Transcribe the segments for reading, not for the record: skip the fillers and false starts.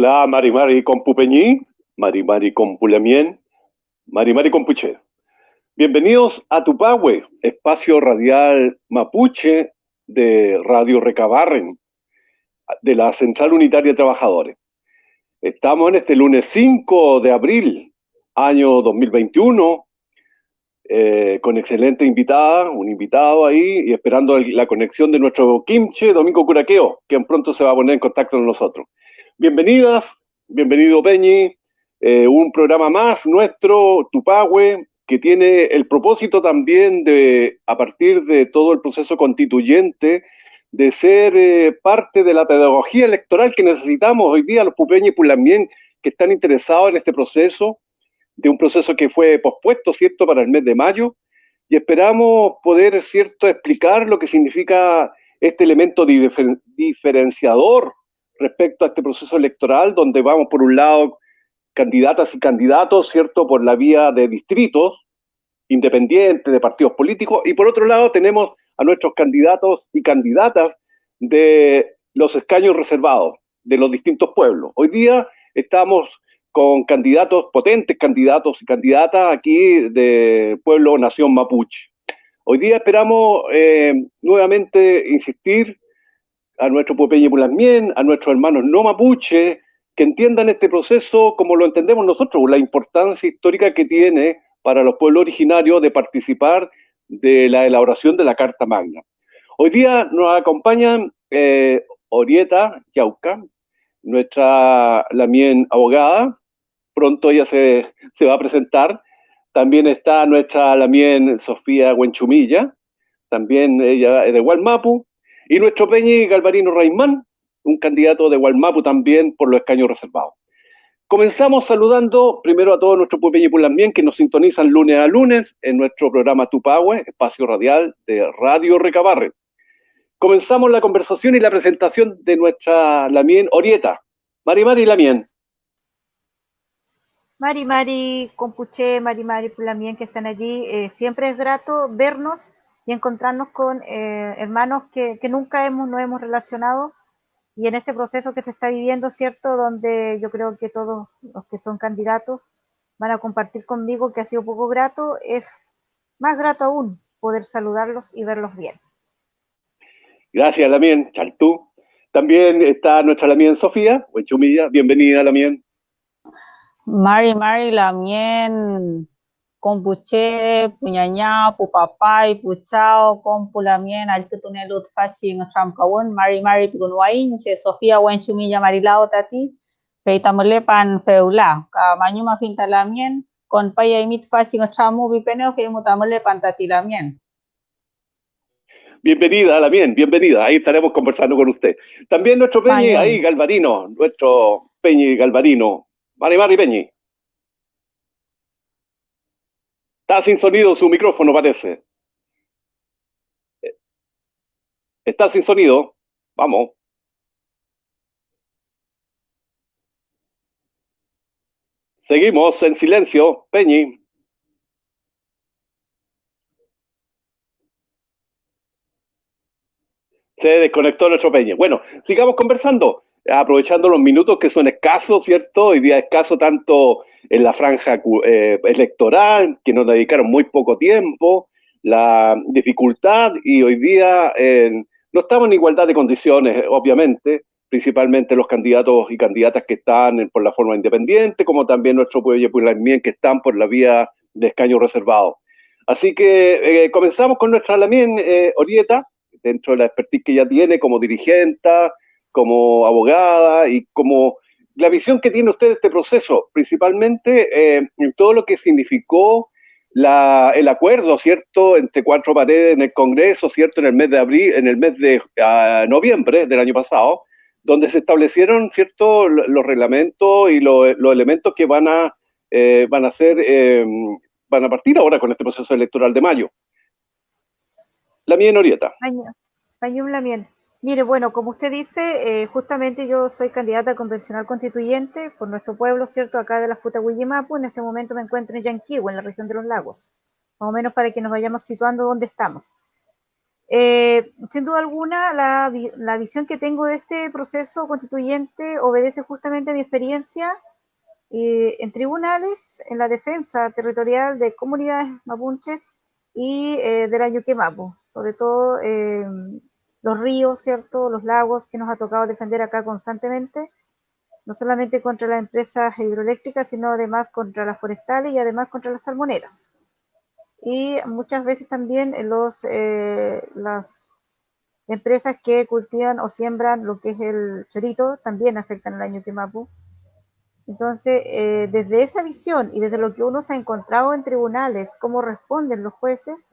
Hola, Mari Mari con Pupeñí, Mari Mari con Pulamien, Mari Mari con Puché. Bienvenidos a Tupahue, espacio radial mapuche de Radio Recabarren, de la Central Unitaria de Trabajadores. Estamos en este lunes 5 de abril, año 2021, con excelente invitada, un invitado ahí, y esperando la conexión de nuestro Kimche, Domingo Curaqueo, que pronto se va a poner en contacto con nosotros. Bienvenidas, bienvenido Peñi, un programa más nuestro, Tupahue, que tiene el propósito también de, a partir de todo el proceso constituyente, de ser parte de la pedagogía electoral que necesitamos hoy día los pupeños y pulamien que están interesados en este proceso, de un proceso que fue pospuesto, ¿cierto?, para el mes de mayo, y esperamos poder, ¿cierto?, explicar lo que significa este elemento diferenciador respecto a este proceso electoral, donde vamos, por un lado, candidatas y candidatos, ¿cierto?, por la vía de distritos independientes, de partidos políticos, y por otro lado tenemos a nuestros candidatos y candidatas de los escaños reservados, de los distintos pueblos. Hoy día estamos con candidatos, potentes candidatos y candidatas aquí de pueblo nación mapuche. Hoy día esperamos nuevamente insistir a nuestro Puepeñe Pulasmien, a nuestros hermanos no mapuche, que entiendan este proceso como lo entendemos nosotros, la importancia histórica que tiene para los pueblos originarios de participar de la elaboración de la Carta Magna. Hoy día nos acompañan Orieta Yauca, nuestra Lamien abogada, pronto ella se va a presentar. También está nuestra Lamien Sofía Huenchumilla, también ella es de Gualmapu, y nuestro Peñi Galvarino Raimán, un candidato de Gualmapu también por los escaños reservados. Comenzamos saludando primero a todos nuestros Peñi Pulamien que nos sintonizan lunes a lunes en nuestro programa Tupahue, espacio radial de Radio Recabarren. Comenzamos la conversación y la presentación de nuestra Lamien Orieta. Mari Mari Lamien. Mari Mari Compuché, Mari Mari Pulamien que están allí, siempre es grato vernos y encontrarnos con hermanos que nunca nos hemos relacionado y en este proceso que se está viviendo, ¿cierto? Donde yo creo que todos los que son candidatos van a compartir conmigo que ha sido poco grato, es más grato aún poder saludarlos y verlos bien. Gracias, Lamien, Chaltú. También está nuestra Lamien Sofía, Huenchumilla. Bienvenida, Lamien. Mari Mari Lamien, Compuche, Puñaña, Pupapay, Puchao, Compulamien, Altutunelut Fashing, Tramkawon, Mari Mari Pigunwain, Che Sofía Wenchumilla Marilao Tati, Peitamelepan Feula, Kamanyuma Finta Lamien, con Paya Imit Fashing, Tramu, Vipeneo, Mutamelepan Tati Lamien. Bienvenida, Lamien, bienvenida. Ahí estaremos conversando con usted. También nuestro Peñi, ahí, Galvarino, nuestro Peñi Galvarino. Mari Mari Peñi. Está sin sonido su micrófono, parece. Está sin sonido. Vamos. Seguimos en silencio. Peñi. Se desconectó nuestro Peñi. Bueno, sigamos conversando, aprovechando los minutos que son escasos, ¿cierto? Hoy día escaso tanto en la franja electoral, que nos dedicaron muy poco tiempo, la dificultad, y hoy día no estamos en igualdad de condiciones, obviamente, principalmente los candidatos y candidatas que están por la forma independiente, como también nuestro pueblo Pulamien que están por la vía de escaño reservado. Así que comenzamos con nuestra Lamien Orieta, dentro de la expertise que ella tiene como dirigente, como abogada y como la visión que tiene usted de este proceso, principalmente en todo lo que significó el acuerdo, ¿cierto?, entre cuatro paredes en el Congreso, ¿cierto?, en el mes de abril, en el mes de noviembre del año pasado, donde se establecieron, ¿cierto?, los reglamentos y los elementos que van a partir ahora con este proceso electoral de mayo. Lamien Orieta. Pañum Lamien. Mire, bueno, como usted dice, justamente yo soy candidata convencional constituyente por nuestro pueblo, ¿cierto? Acá de la Futagüillimapu. En este momento me encuentro en Yanquihue, en la región de los lagos. Más o menos para que nos vayamos situando dónde estamos. Sin duda alguna, la visión que tengo de este proceso constituyente obedece justamente a mi experiencia en tribunales, en la defensa territorial de comunidades mapuches y de la Yuquemapu, sobre todo los ríos, ¿cierto? Los lagos que nos ha tocado defender acá constantemente, no solamente contra las empresas hidroeléctricas, sino además contra las forestales y además contra las salmoneras. Y muchas veces también las empresas que cultivan o siembran lo que es el chorito también afectan al año Quemapu. Entonces, desde esa visión y desde lo que uno se ha encontrado en tribunales, cómo responden los jueces,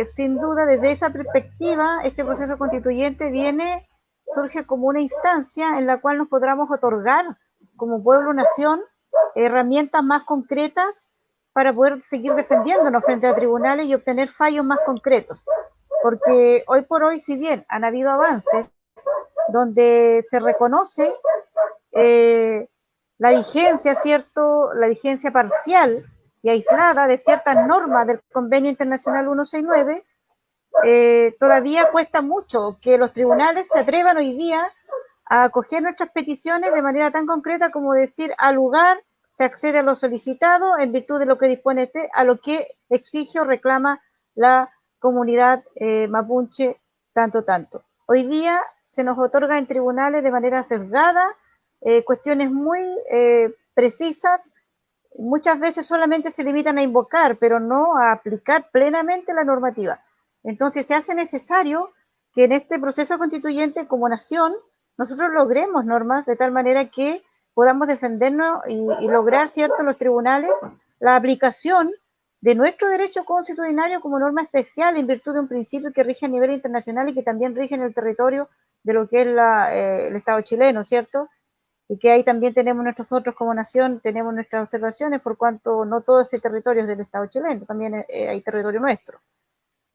sin duda desde esa perspectiva, este proceso constituyente surge como una instancia en la cual nos podamos otorgar como pueblo-nación herramientas más concretas para poder seguir defendiéndonos frente a tribunales y obtener fallos más concretos. Porque hoy por hoy, si bien han habido avances donde se reconoce la vigencia, ¿cierto? La vigencia parcial y aislada de ciertas normas del Convenio Internacional 169, todavía cuesta mucho que los tribunales se atrevan hoy día a acoger nuestras peticiones de manera tan concreta como decir al lugar se accede a lo solicitado en virtud de lo que dispone a lo que exige o reclama la comunidad mapuche tanto. Hoy día se nos otorga en tribunales de manera sesgada cuestiones muy precisas, muchas veces solamente se limitan a invocar, pero no a aplicar plenamente la normativa. Entonces se hace necesario que en este proceso constituyente como nación nosotros logremos normas de tal manera que podamos defendernos y lograr, ¿cierto?, los tribunales la aplicación de nuestro derecho constitucional como norma especial en virtud de un principio que rige a nivel internacional y que también rige en el territorio de lo que es el Estado chileno, ¿cierto? Y que ahí también tenemos nosotros como nación, tenemos nuestras observaciones por cuanto no todo ese territorio es del Estado chileno, también hay territorio nuestro.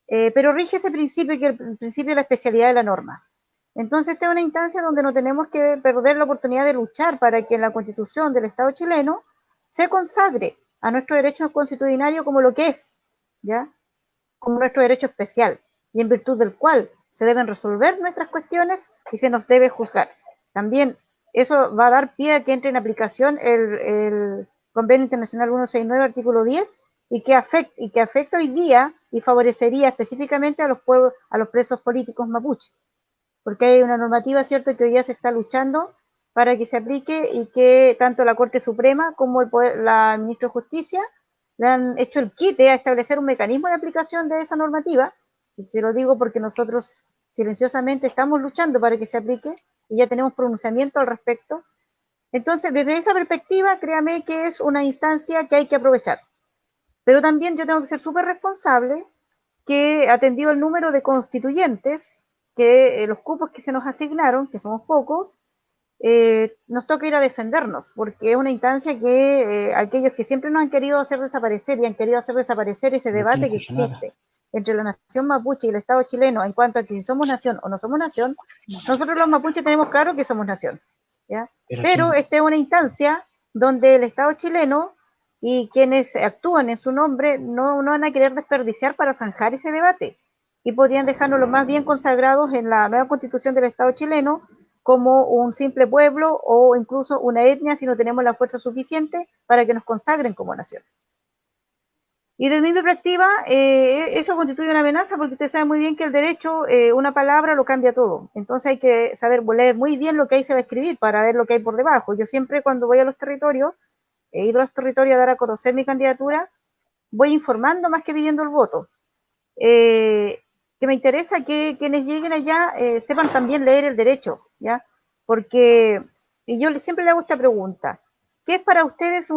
Pero rige ese principio, que es el principio de la especialidad de la norma. Entonces, esta es una instancia donde no tenemos que perder la oportunidad de luchar para que en la Constitución del Estado chileno se consagre a nuestro derecho constitucional como lo que es, ¿ya? Como nuestro derecho especial, y en virtud del cual se deben resolver nuestras cuestiones y se nos debe juzgar. También eso va a dar pie a que entre en aplicación el Convenio Internacional 169, artículo 10, y que afecta hoy día y favorecería específicamente a los pueblos, a los presos políticos mapuche, porque hay una normativa, cierto, que hoy día se está luchando para que se aplique y que tanto la Corte Suprema como la Ministra de Justicia le han hecho el quite a establecer un mecanismo de aplicación de esa normativa, y se lo digo porque nosotros silenciosamente estamos luchando para que se aplique y ya tenemos pronunciamiento al respecto. Entonces, desde esa perspectiva, créame que es una instancia que hay que aprovechar. Pero también yo tengo que ser súper responsable que atendido el número de constituyentes, que los cupos que se nos asignaron, que somos pocos, nos toca ir a defendernos, porque es una instancia que aquellos que siempre nos han querido hacer desaparecer y han querido hacer desaparecer ese debate que existe entre la nación mapuche y el Estado chileno en cuanto a que si somos nación o no somos nación, nosotros los mapuches tenemos claro que somos nación, ¿ya? Pero esta es una instancia donde el Estado chileno y quienes actúan en su nombre no van a querer desperdiciar para zanjar ese debate y podrían dejarnos lo más bien consagrados en la nueva constitución del Estado chileno como un simple pueblo o incluso una etnia si no tenemos la fuerza suficiente para que nos consagren como nación. Y desde mi perspectiva, eso constituye una amenaza porque usted sabe muy bien que el derecho, una palabra lo cambia todo. Entonces hay que saber leer muy bien lo que ahí se va a escribir para ver lo que hay por debajo. Yo siempre cuando voy a los territorios, he ido a los territorios a dar a conocer mi candidatura, voy informando más que pidiendo el voto. Que me interesa que quienes lleguen allá sepan también leer el derecho, ¿ya? Porque yo siempre le hago esta pregunta. ¿Qué es para ustedes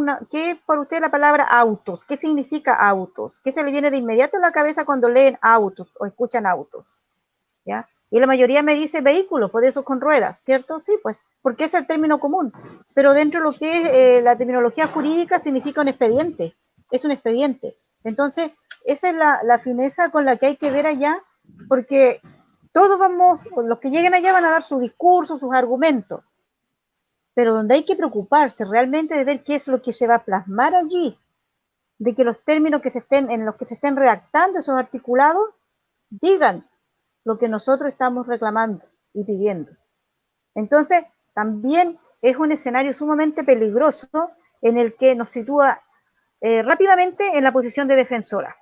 la palabra autos? ¿Qué significa autos? ¿Qué se le viene de inmediato a la cabeza cuando leen autos o escuchan autos? ¿Ya? Y la mayoría me dice vehículos, pues esos con ruedas, ¿cierto? Sí, pues, porque es el término común. Pero dentro de lo que es la terminología jurídica significa un expediente. Es un expediente. Entonces, esa es la fineza con la que hay que ver allá, porque todos los que lleguen allá van a dar su discurso, sus argumentos. Pero donde hay que preocuparse realmente de ver qué es lo que se va a plasmar allí, de que los términos en los que se estén redactando esos articulados digan lo que nosotros estamos reclamando y pidiendo. Entonces, también es un escenario sumamente peligroso en el que nos sitúa rápidamente en la posición de defensora,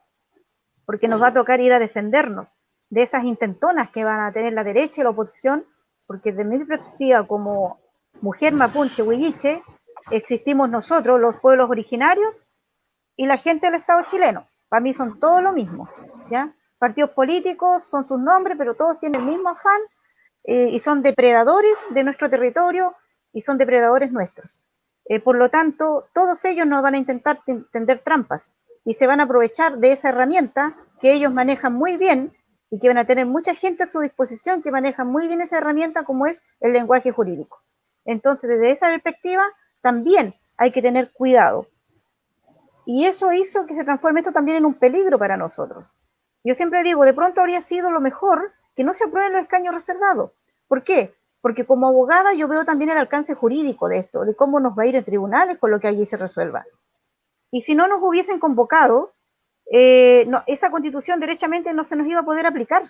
porque nos va a tocar ir a defendernos de esas intentonas que van a tener la derecha y la oposición, porque desde mi perspectiva como mujer mapuche huilliche, existimos nosotros, los pueblos originarios, y la gente del Estado chileno. Para mí son todo lo mismo, ¿ya? Partidos políticos son sus nombres, pero todos tienen el mismo afán y son depredadores de nuestro territorio y son depredadores nuestros. Por lo tanto, todos ellos nos van a intentar tender trampas y se van a aprovechar de esa herramienta que ellos manejan muy bien y que van a tener mucha gente a su disposición que maneja muy bien esa herramienta como es el lenguaje jurídico. Entonces, desde esa perspectiva, también hay que tener cuidado. Y eso hizo que se transforme esto también en un peligro para nosotros. Yo siempre digo, de pronto habría sido lo mejor que no se aprueben los escaños reservados. ¿Por qué? Porque como abogada yo veo también el alcance jurídico de esto, de cómo nos va a ir en tribunales con lo que allí se resuelva. Y si no nos hubiesen convocado, esa constitución derechamente no se nos iba a poder aplicar.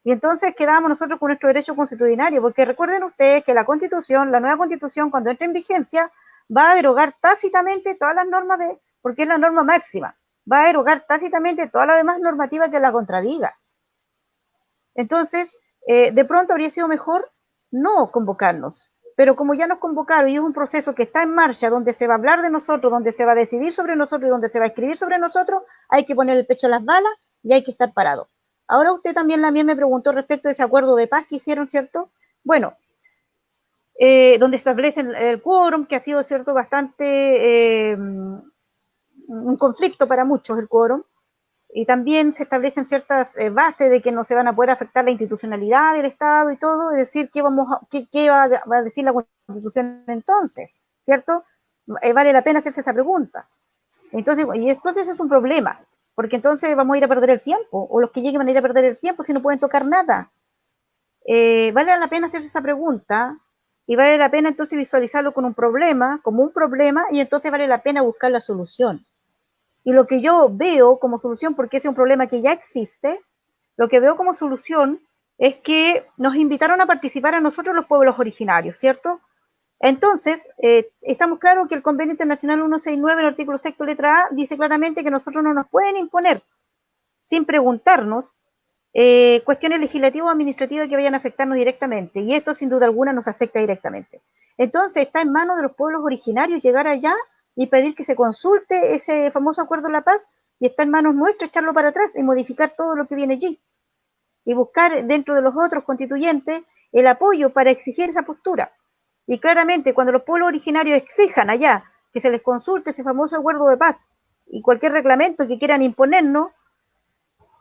Y entonces quedábamos nosotros con nuestro derecho constitucionario, porque recuerden ustedes que la constitución, la nueva constitución, cuando entre en vigencia, va a derogar tácitamente todas las normas porque es la norma máxima, va a derogar tácitamente toda la demás normativa que la contradiga. Entonces, de pronto habría sido mejor no convocarnos, pero como ya nos convocaron y es un proceso que está en marcha, donde se va a hablar de nosotros, donde se va a decidir sobre nosotros y donde se va a escribir sobre nosotros, hay que poner el pecho a las balas y hay que estar parado. Ahora usted también me preguntó respecto a ese acuerdo de paz que hicieron, ¿cierto? Bueno, donde establecen el quórum, que ha sido, ¿cierto?, bastante un conflicto para muchos el quórum, y también se establecen ciertas bases de que no se van a poder afectar la institucionalidad del Estado y todo, es decir, ¿qué va a decir la Constitución entonces? ¿Cierto? Vale la pena hacerse esa pregunta. Entonces es un problema, porque entonces vamos a ir a perder el tiempo, o los que lleguen van a ir a perder el tiempo si no pueden tocar nada. Vale la pena hacerse esa pregunta, y vale la pena entonces visualizarlo como un problema, y entonces vale la pena buscar la solución. Y lo que yo veo como solución, porque ese es un problema que ya existe, lo que veo como solución es que nos invitaron a participar a nosotros los pueblos originarios, ¿cierto? Entonces, estamos claros que el Convenio Internacional 169, en el artículo 6, letra A, dice claramente que nosotros no nos pueden imponer, sin preguntarnos, cuestiones legislativas o administrativas que vayan a afectarnos directamente, y esto sin duda alguna nos afecta directamente. Entonces, está en manos de los pueblos originarios llegar allá y pedir que se consulte ese famoso acuerdo de la paz, y está en manos nuestras echarlo para atrás y modificar todo lo que viene allí, y buscar dentro de los otros constituyentes el apoyo para exigir esa postura. Y claramente, cuando los pueblos originarios exijan allá que se les consulte ese famoso acuerdo de paz y cualquier reglamento que quieran imponernos,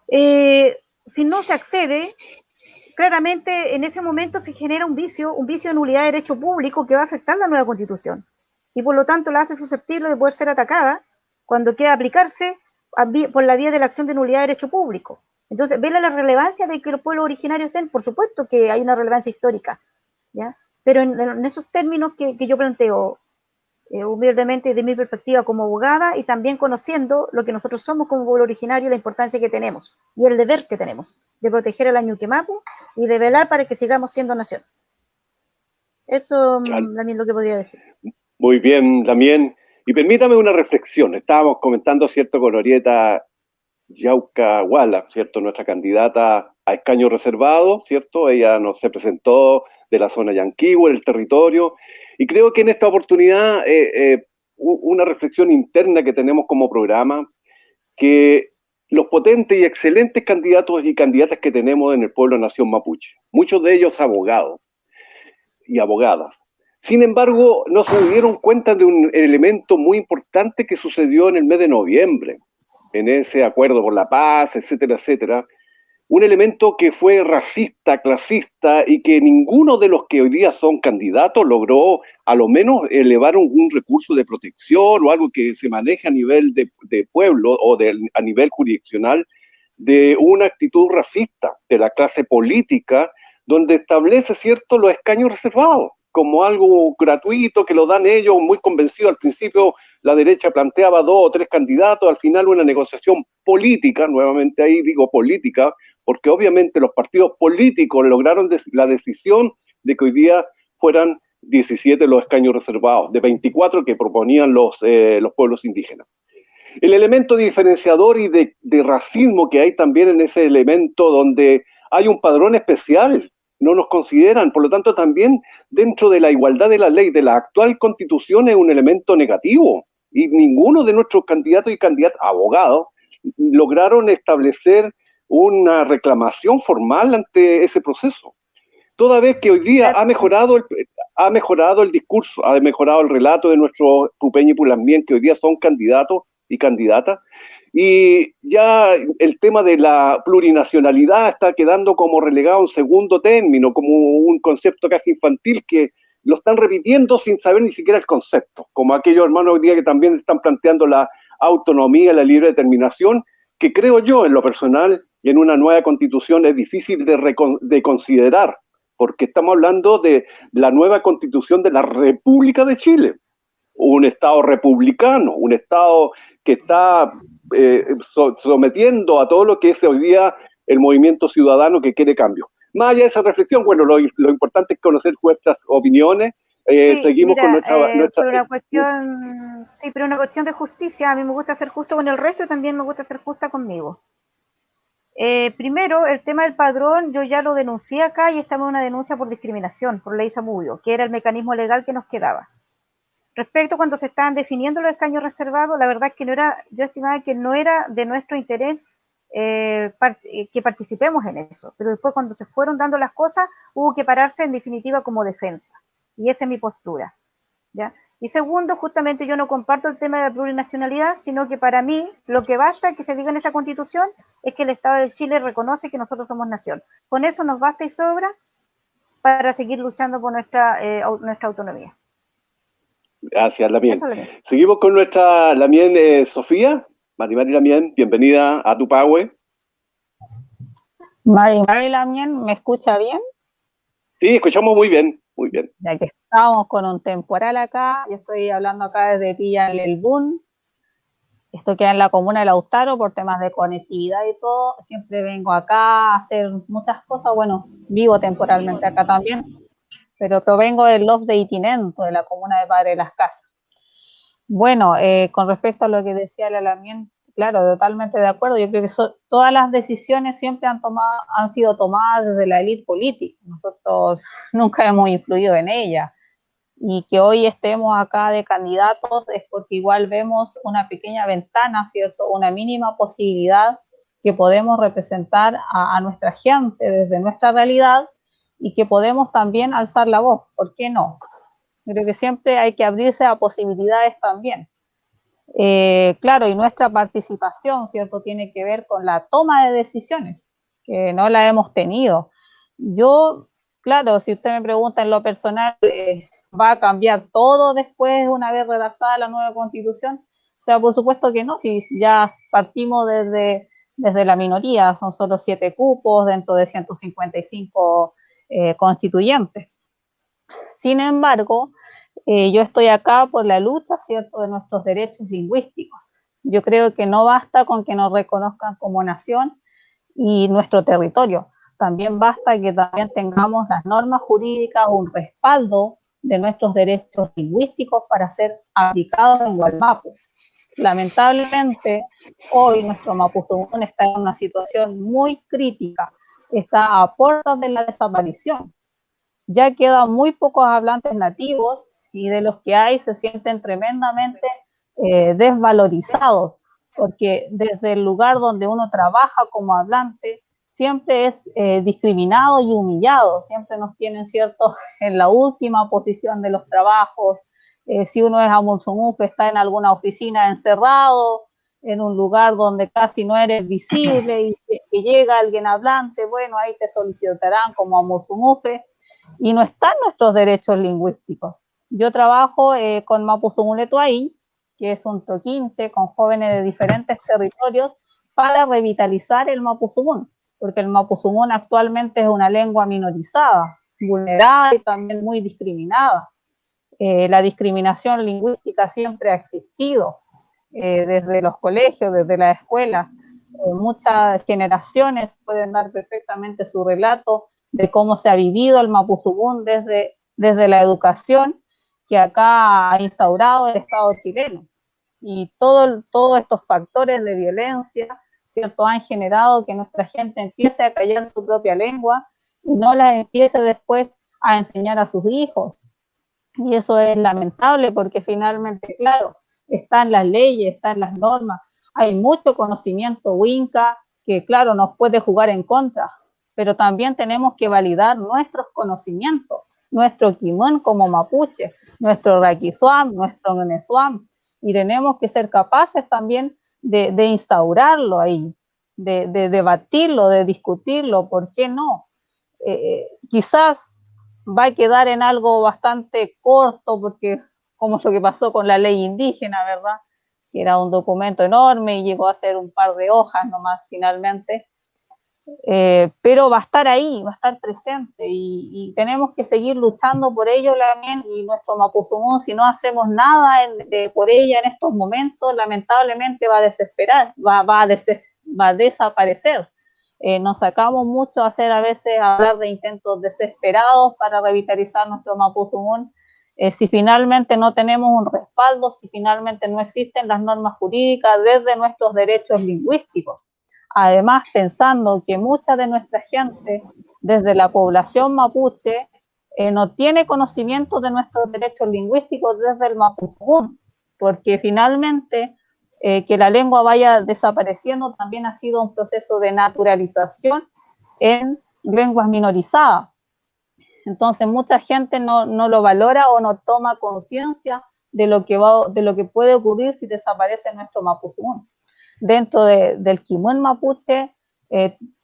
si no se accede, claramente en ese momento se genera un vicio de nulidad de derecho público que va a afectar la nueva Constitución, y por lo tanto la hace susceptible de poder ser atacada cuando quiera aplicarse por la vía de la acción de nulidad de derecho público. Entonces, vela la relevancia de que los pueblos originarios estén, por supuesto que hay una relevancia histórica, ¿ya? Pero en esos términos que yo planteo, humildemente de mi perspectiva como abogada, y también conociendo lo que nosotros somos como pueblo originario, la importancia que tenemos y el deber que tenemos de proteger a la Ñuquemapu y de velar para que sigamos siendo nación. Eso también es lo que podría decir. Muy bien, también. Y permítame una reflexión. Estábamos comentando, ¿cierto?, con Orieta Yauca-Wala, ¿cierto?, nuestra candidata a escaño reservado, ¿cierto? Ella se presentó de la zona Yanquihue, el territorio, y creo que en esta oportunidad una reflexión interna que tenemos como programa, que los potentes y excelentes candidatos y candidatas que tenemos en el pueblo nación mapuche, muchos de ellos abogados y abogadas. Sin embargo, no se dieron cuenta de un elemento muy importante que sucedió en el mes de noviembre, en ese acuerdo por la paz, etcétera, etcétera. Un elemento que fue racista, clasista, y que ninguno de los que hoy día son candidatos logró a lo menos elevar un recurso de protección o algo que se maneja a nivel de pueblo o a nivel jurisdiccional, de una actitud racista de la clase política, donde establece, ¿cierto?, los escaños reservados. como algo gratuito, que lo dan ellos, muy convencidos. Al principio la derecha planteaba 2 o 3 candidatos, al final una negociación política, nuevamente ahí digo política, porque obviamente los partidos políticos lograron la decisión de que hoy día fueran 17 los escaños reservados, de 24 que proponían los pueblos indígenas. El elemento diferenciador y de racismo que hay también en ese elemento donde hay un padrón especial, no nos consideran, por lo tanto también dentro de la igualdad de la ley de la actual constitución es un elemento negativo y ninguno de nuestros candidatos y candidatas, abogados, lograron establecer una reclamación formal ante ese proceso. Toda vez que hoy día ha mejorado el discurso, ha mejorado el relato de nuestros Pupeño y Pulamien, que hoy día son candidatos y candidatas, y ya el tema de la plurinacionalidad está quedando como relegado a un segundo término, como un concepto casi infantil que lo están repitiendo sin saber ni siquiera el concepto, como aquellos hermanos hoy día que también están planteando la autonomía, la libre determinación, que creo yo en lo personal y en una nueva constitución es difícil de considerar, porque estamos hablando de la nueva constitución de la República de Chile, un Estado republicano, un Estado que está sometiendo a todo lo que es hoy día el movimiento ciudadano que quiere cambio. Más allá de esa reflexión, bueno, lo importante es conocer vuestras opiniones. Sí, Seguimos mira, con nuestra... pero una cuestión de justicia. A mí me gusta ser justo con el resto y también me gusta ser justa conmigo. Primero, el tema del padrón, yo ya lo denuncié acá y estamos en una denuncia por discriminación, por ley Zamudio, que era el mecanismo legal que nos quedaba. Respecto a cuando se estaban definiendo los escaños reservados, la verdad es que yo estimaba que no era de nuestro interés que participemos en eso, pero después cuando se fueron dando las cosas, hubo que pararse en definitiva como defensa, y esa es mi postura, ¿ya? Y segundo, justamente yo no comparto el tema de la plurinacionalidad, sino que para mí lo que basta que se diga en esa constitución es que el Estado de Chile reconoce que nosotros somos nación. Con eso nos basta y sobra para seguir luchando por nuestra autonomía. Gracias, Lamien. Seguimos con nuestra Lamien Sofía. Mari Lamien, bienvenida a Tupahue. Mari Lamien, ¿me escucha bien? Sí, escuchamos muy bien, muy bien. Ya que estamos con un temporal acá, yo estoy hablando acá desde Pilla Lelbún. Esto queda en la comuna de Lautaro por temas de conectividad y todo. Siempre vengo acá a hacer muchas cosas. Bueno, vivo temporalmente acá también, pero provengo del Los de Itinento, de la comuna de Padre de las Casas. Bueno, con respecto a lo que decía la Lamien, claro, totalmente de acuerdo. Yo creo que todas las decisiones siempre han sido tomadas desde la élite política. Nosotros nunca hemos influido en ella. Y que hoy estemos acá de candidatos es porque igual vemos una pequeña ventana, ¿cierto? Una mínima posibilidad que podemos representar a nuestra gente desde nuestra realidad y que podemos también alzar la voz. ¿Por qué no? Creo que siempre hay que abrirse a posibilidades también. Claro, y nuestra participación, ¿cierto? Tiene que ver con la toma de decisiones, que no la hemos tenido. Yo, claro, si usted me pregunta en lo personal, ¿va a cambiar todo después, una vez redactada la nueva constitución? O sea, por supuesto que no, si ya partimos desde la minoría, son solo 7 cupos dentro de 155 constituyentes. Sin embargo, yo estoy acá por la lucha, ¿cierto?, de nuestros derechos lingüísticos. Yo creo que no basta con que nos reconozcan como nación y nuestro territorio. También basta que también tengamos las normas jurídicas, un respaldo de nuestros derechos lingüísticos para ser aplicados en Gualmapu. Lamentablemente, hoy nuestro Mapuzungún está en una situación muy crítica, está a puertas de la desaparición. Ya quedan muy pocos hablantes nativos y de los que hay se sienten tremendamente desvalorizados, porque desde el lugar donde uno trabaja como hablante siempre es discriminado y humillado, siempre nos tienen, ¿cierto?, en la última posición de los trabajos. Si uno es amulzumufe, está en alguna oficina encerrado, en un lugar donde casi no eres visible, y si llega alguien hablante, bueno, ahí te solicitarán como amulzumufe, y no están nuestros derechos lingüísticos. Yo trabajo con Mapuzungún-Letuaí, que es un toquinche con jóvenes de diferentes territorios para revitalizar el Mapuzungún, porque el Mapuzungún actualmente es una lengua minorizada. vulnerada y también muy discriminada. La discriminación lingüística siempre ha existido, desde los colegios, desde la escuela. Muchas generaciones pueden dar perfectamente su relato de cómo se ha vivido el Mapuzungún desde la educación que acá ha instaurado el Estado chileno. Y todos estos factores de violencia, ¿cierto?, han generado que nuestra gente empiece a callar su propia lengua y no la empiece después a enseñar a sus hijos. Y eso es lamentable porque finalmente, claro, están las leyes, están las normas, hay mucho conocimiento winca que, claro, nos puede jugar en contra, pero también tenemos que validar nuestros conocimientos, nuestro Kimón como mapuche, nuestro Raquizuam, nuestro Ngenezuam, y tenemos que ser capaces también de instaurarlo ahí, de debatirlo, de discutirlo, ¿por qué no? Quizás va a quedar en algo bastante corto, porque como lo que pasó con la ley indígena, ¿verdad? Que era un documento enorme y llegó a ser un par de hojas nomás finalmente, pero va a estar ahí, va a estar presente y tenemos que seguir luchando por ello también. Y nuestro Mapuzungún, si no hacemos nada por ella en estos momentos, lamentablemente va a desesperar, va a desaparecer. Nos sacamos mucho hacer a veces hablar de intentos desesperados para revitalizar nuestro Mapuzungún. Si finalmente no tenemos un respaldo, si finalmente no existen las normas jurídicas desde nuestros derechos lingüísticos. Además, pensando que mucha de nuestra gente, desde la población mapuche, no tiene conocimiento de nuestros derechos lingüísticos desde el Mapuzungún, porque finalmente que la lengua vaya desapareciendo también ha sido un proceso de naturalización en lenguas minorizadas. Entonces mucha gente no lo valora o no toma conciencia de lo que puede ocurrir si desaparece nuestro Mapuzungún. Dentro del Kimón mapuche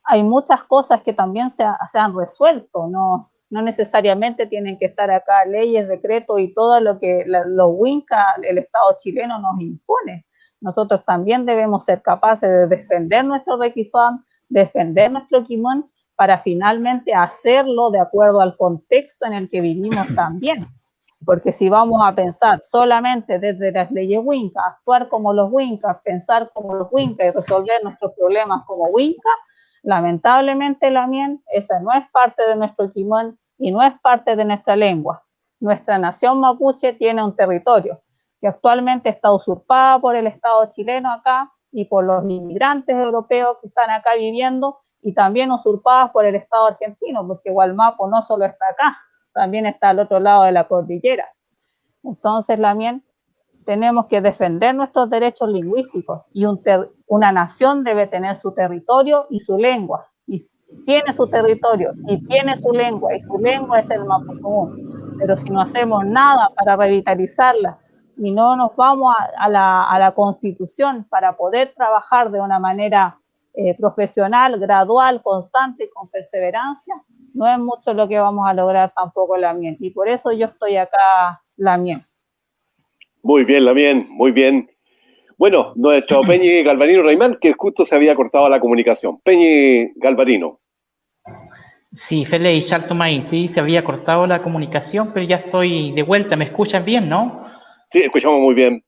hay muchas cosas que también se han resuelto, no necesariamente tienen que estar acá leyes, decretos y todo lo que los Winca, el Estado chileno nos impone. Nosotros también debemos ser capaces de defender nuestro Requizuam, defender nuestro Kimón, para finalmente hacerlo de acuerdo al contexto en el que vivimos también. Porque si vamos a pensar solamente desde las leyes Winca, actuar como los Wincas, pensar como los Wincas y resolver nuestros problemas como Winca, lamentablemente esa no es parte de nuestro Kimón y no es parte de nuestra lengua. Nuestra nación mapuche tiene un territorio que actualmente está usurpada por el Estado chileno acá y por los inmigrantes europeos que están acá viviendo, y también usurpadas por el Estado argentino, porque Gualmapo no solo está acá, también está al otro lado de la cordillera. Entonces, tenemos que defender nuestros derechos lingüísticos y una nación debe tener su territorio y su lengua. Y tiene su territorio y tiene su lengua, y su lengua es el Mapuzungún. Pero si no hacemos nada para revitalizarla y no nos vamos a la Constitución para poder trabajar de una manera profesional, gradual, constante y con perseverancia, no es mucho lo que vamos a lograr tampoco, Lamien. Y por eso yo estoy acá, Lamien. Muy bien, Lamien, muy bien. Bueno, nuestro Peñi Galvarino Raimán, que justo se había cortado la comunicación. Peñi Galvarino. Sí, Félix Chaltomay, sí, se había cortado la comunicación, pero ya estoy de vuelta. ¿Me escuchan bien, no? Sí, escuchamos muy bien.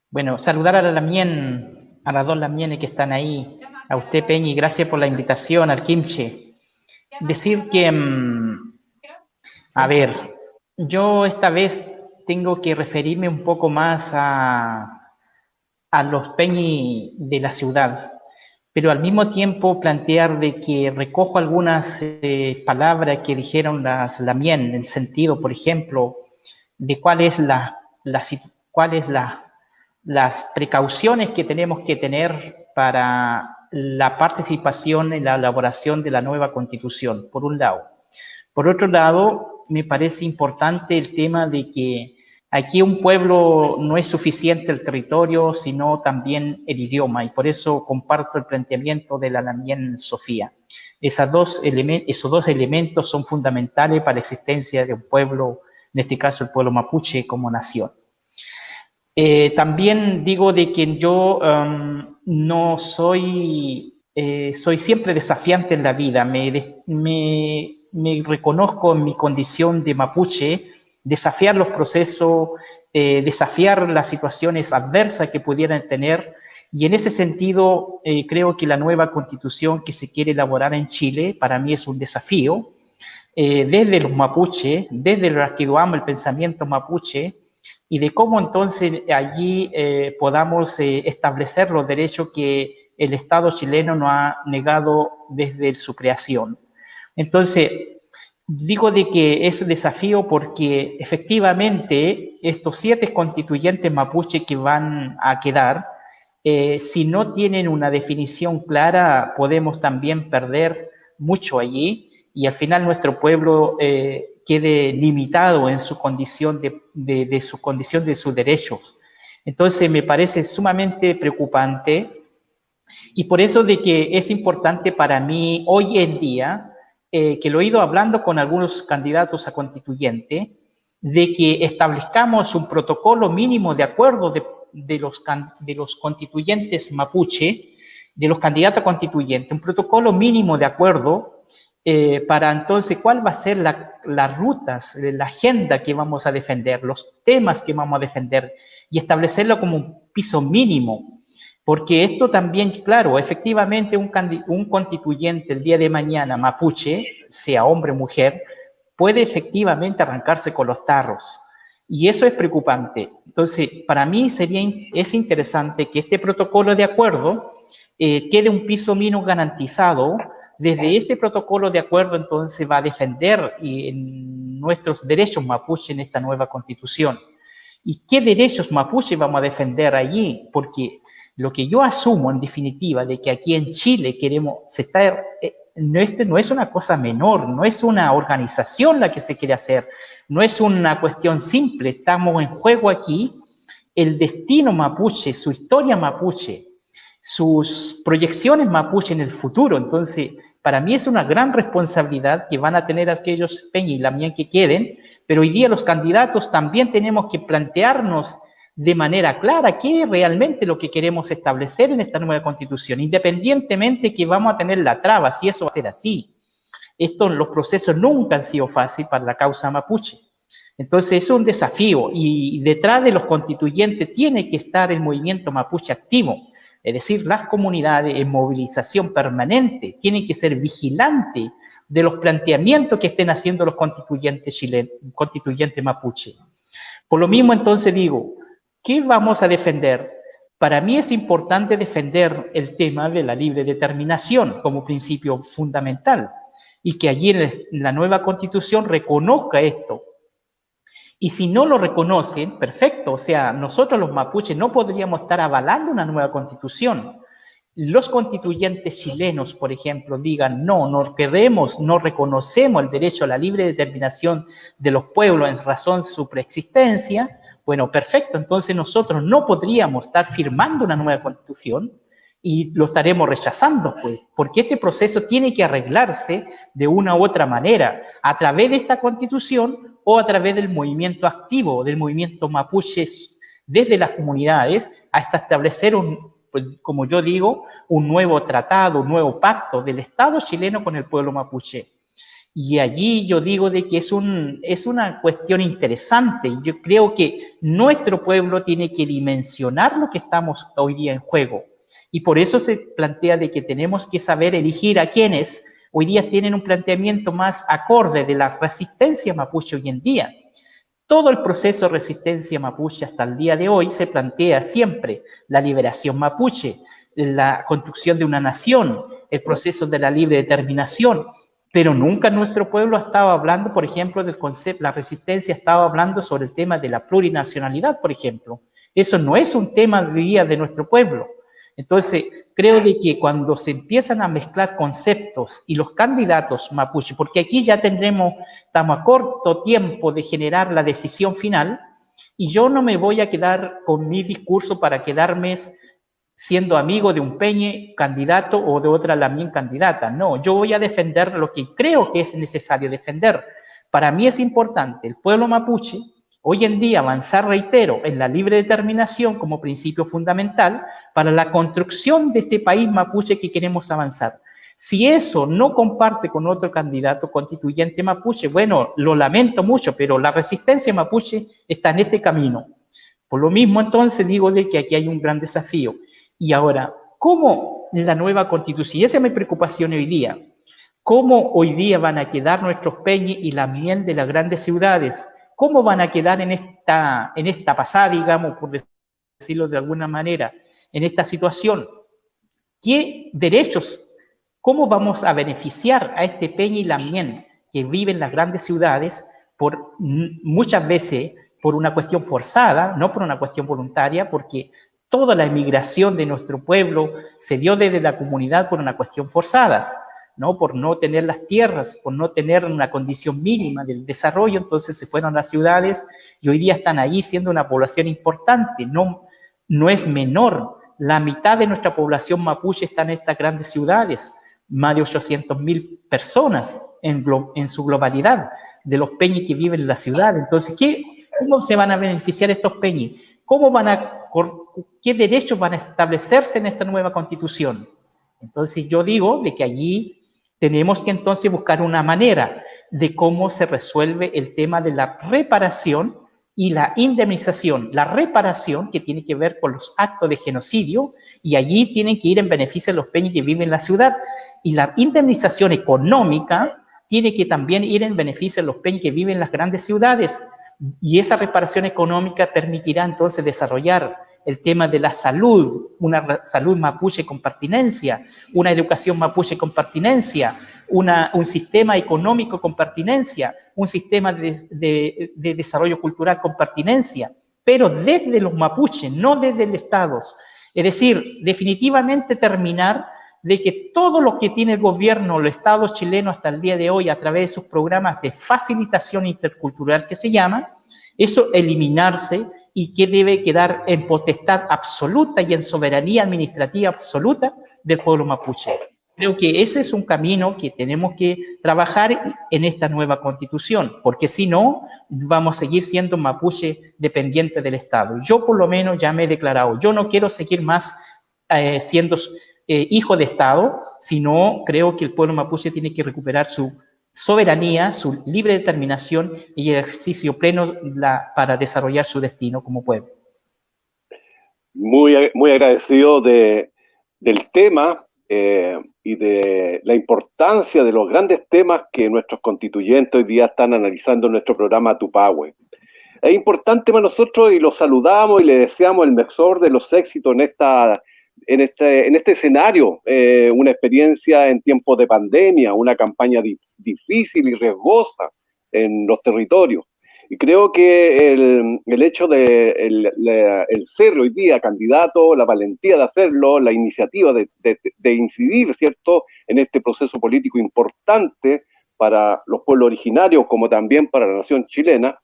Bueno, saludar a la Lamien, a las dos Lamienes que están ahí, a usted, Peñi, gracias por la invitación, al Kimche. Decir que, a ver, yo esta vez tengo que referirme un poco más a los Peñi de la ciudad, pero al mismo tiempo plantear de que recojo algunas palabras que dijeron las Lamien, en el sentido, por ejemplo, de las precauciones que tenemos que tener para la participación en la elaboración de la nueva Constitución, por un lado. Por otro lado, me parece importante el tema de que aquí un pueblo no es suficiente el territorio, sino también el idioma, y por eso comparto el planteamiento de la Lamien Sofía. Esos dos elementos son fundamentales para la existencia de un pueblo, en este caso el pueblo mapuche, como nación. También digo de que yo no soy siempre desafiante en la vida, me me reconozco en mi condición de mapuche, desafiar los procesos, desafiar las situaciones adversas que pudieran tener. Y en ese sentido, creo que la nueva constitución que se quiere elaborar en Chile, para mí es un desafío, desde los mapuche, desde el Raquiduama, el pensamiento mapuche, y de cómo entonces allí podamos establecer los derechos que el Estado chileno nos ha negado desde su creación. Entonces, digo de que es un desafío porque efectivamente estos 7 constituyentes mapuche que van a quedar, si no tienen una definición clara, podemos también perder mucho allí y al final nuestro pueblo quede limitado en su condición de su condición de sus derechos. Entonces me parece sumamente preocupante y por eso de que es importante para mí hoy en día, que lo he ido hablando con algunos candidatos a constituyente, de que establezcamos un protocolo mínimo de acuerdo de los constituyentes mapuche, de los candidatos a constituyente, un protocolo mínimo de acuerdo para entonces cuál va a ser las rutas, la agenda que vamos a defender, los temas que vamos a defender y establecerlo como un piso mínimo. Porque esto también, claro, efectivamente un constituyente el día de mañana mapuche, sea hombre o mujer, puede efectivamente arrancarse con los tarros. Y eso es preocupante. Entonces, para mí es interesante que este protocolo de acuerdo quede un piso mínimo garantizado. Desde ese protocolo de acuerdo, entonces, va a defender nuestros derechos mapuche en esta nueva constitución. ¿Y qué derechos mapuche vamos a defender allí? Porque lo que yo asumo, en definitiva, de que aquí en Chile queremos, no es una cosa menor, no es una organización la que se quiere hacer, no es una cuestión simple, estamos en juego aquí el destino mapuche, su historia mapuche, sus proyecciones mapuche en el futuro. Entonces, para mí es una gran responsabilidad que van a tener aquellos Peña y Lamien que queden, pero hoy día los candidatos también tenemos que plantearnos de manera clara qué es realmente lo que queremos establecer en esta nueva constitución, independientemente que vamos a tener la traba, si eso va a ser así. Los procesos nunca han sido fáciles para la causa mapuche. Entonces es un desafío y detrás de los constituyentes tiene que estar el movimiento mapuche activo, es decir, las comunidades en movilización permanente tienen que ser vigilantes de los planteamientos que estén haciendo los constituyentes chilenos, constituyentes mapuche. Por lo mismo, entonces digo, ¿qué vamos a defender? Para mí es importante defender el tema de la libre determinación como principio fundamental y que allí en la nueva constitución reconozca esto. Y si no lo reconocen, perfecto, o sea, nosotros los mapuches no podríamos estar avalando una nueva constitución. Los constituyentes chilenos, por ejemplo, digan, no queremos, no reconocemos el derecho a la libre determinación de los pueblos en razón de su preexistencia, bueno, perfecto, entonces nosotros no podríamos estar firmando una nueva constitución y lo estaremos rechazando, pues, porque este proceso tiene que arreglarse de una u otra manera, a través de esta constitución o a través del movimiento activo, del movimiento mapuche desde las comunidades, hasta establecer como yo digo, un nuevo tratado, un nuevo pacto del Estado chileno con el pueblo mapuche. Y allí yo digo de que es una cuestión interesante. Yo creo que nuestro pueblo tiene que dimensionar lo que estamos hoy día en juego. Y por eso se plantea de que tenemos que saber elegir a quienes hoy día tienen un planteamiento más acorde de la resistencia mapuche hoy en día. Todo el proceso de resistencia mapuche hasta el día de hoy se plantea siempre la liberación mapuche, la construcción de una nación, el proceso de la libre determinación, pero nunca nuestro pueblo estaba hablando, por ejemplo, del concepto, la resistencia estaba hablando sobre el tema de la plurinacionalidad, por ejemplo. Eso no es un tema hoy día de nuestro pueblo. Entonces, creo de que cuando se empiezan a mezclar conceptos y los candidatos mapuche, porque aquí ya estamos a corto tiempo de generar la decisión final, y yo no me voy a quedar con mi discurso para quedarme siendo amigo de un Peñe candidato o de otra Lamien candidata. No, yo voy a defender lo que creo que es necesario defender. Para mí es importante el pueblo mapuche hoy en día avanzar, reitero, en la libre determinación como principio fundamental para la construcción de este país mapuche que queremos avanzar. Si eso no comparte con otro candidato constituyente mapuche, bueno, lo lamento mucho, pero la resistencia mapuche está en este camino. Por lo mismo, entonces, digo de que aquí hay un gran desafío. Y ahora, ¿cómo la nueva constitución? Y esa es mi preocupación hoy día. ¿Cómo hoy día van a quedar nuestros peñis y la miel de las grandes ciudades? ¿Cómo van a quedar en esta pasada, digamos, por decirlo de alguna manera, en esta situación? ¿Qué derechos, cómo vamos a beneficiar a este peña y lamien que vive en las grandes ciudades por muchas veces por una cuestión forzada, no por una cuestión voluntaria, porque toda la emigración de nuestro pueblo se dio desde la comunidad por una cuestión forzada, ¿no? Por no tener las tierras, por no tener una condición mínima del desarrollo, entonces se fueron a las ciudades y hoy día están allí siendo una población importante, no es menor. La mitad de nuestra población mapuche está en estas grandes ciudades, más de 800.000 personas en su globalidad, de los peñis que viven en la ciudad. Entonces, ¿cómo se van a beneficiar estos peñis? ¿Qué derechos van a establecerse en esta nueva constitución? Entonces, yo digo de que allí tenemos que entonces buscar una manera de cómo se resuelve el tema de la reparación y la indemnización. La reparación, que tiene que ver con los actos de genocidio, y allí tienen que ir en beneficio de los peñas que viven en la ciudad. Y la indemnización económica tiene que también ir en beneficio de los peñas que viven en las grandes ciudades. Y esa reparación económica permitirá entonces desarrollar el tema de la salud, una salud mapuche con pertinencia, una educación mapuche con pertinencia, un sistema económico con pertinencia, un sistema de desarrollo cultural con pertinencia, pero desde los mapuches, no desde el Estado. Es decir, definitivamente terminar de que todo lo que tiene el gobierno, el Estado chileno hasta el día de hoy, a través de sus programas de facilitación intercultural que se llama, eso eliminarse y que debe quedar en potestad absoluta y en soberanía administrativa absoluta del pueblo mapuche. Creo que ese es un camino que tenemos que trabajar en esta nueva constitución, porque si no, vamos a seguir siendo mapuche dependiente del Estado. Yo por lo menos ya me he declarado, yo no quiero seguir más siendo hijo de Estado, sino creo que el pueblo mapuche tiene que recuperar su soberanía, su libre determinación y el ejercicio pleno para desarrollar su destino como pueblo. Muy agradecido del tema y de la importancia de los grandes temas que nuestros constituyentes hoy día están analizando en nuestro programa Tupahue. Es importante para nosotros y lo saludamos y le deseamos el mejor de los éxitos en este escenario, una experiencia en tiempos de pandemia, una campaña difícil y riesgosa en los territorios. Y creo que el hecho de el ser hoy día candidato, la valentía de hacerlo, la iniciativa de incidir, ¿cierto?, en este proceso político importante para los pueblos originarios como también para la nación chilena,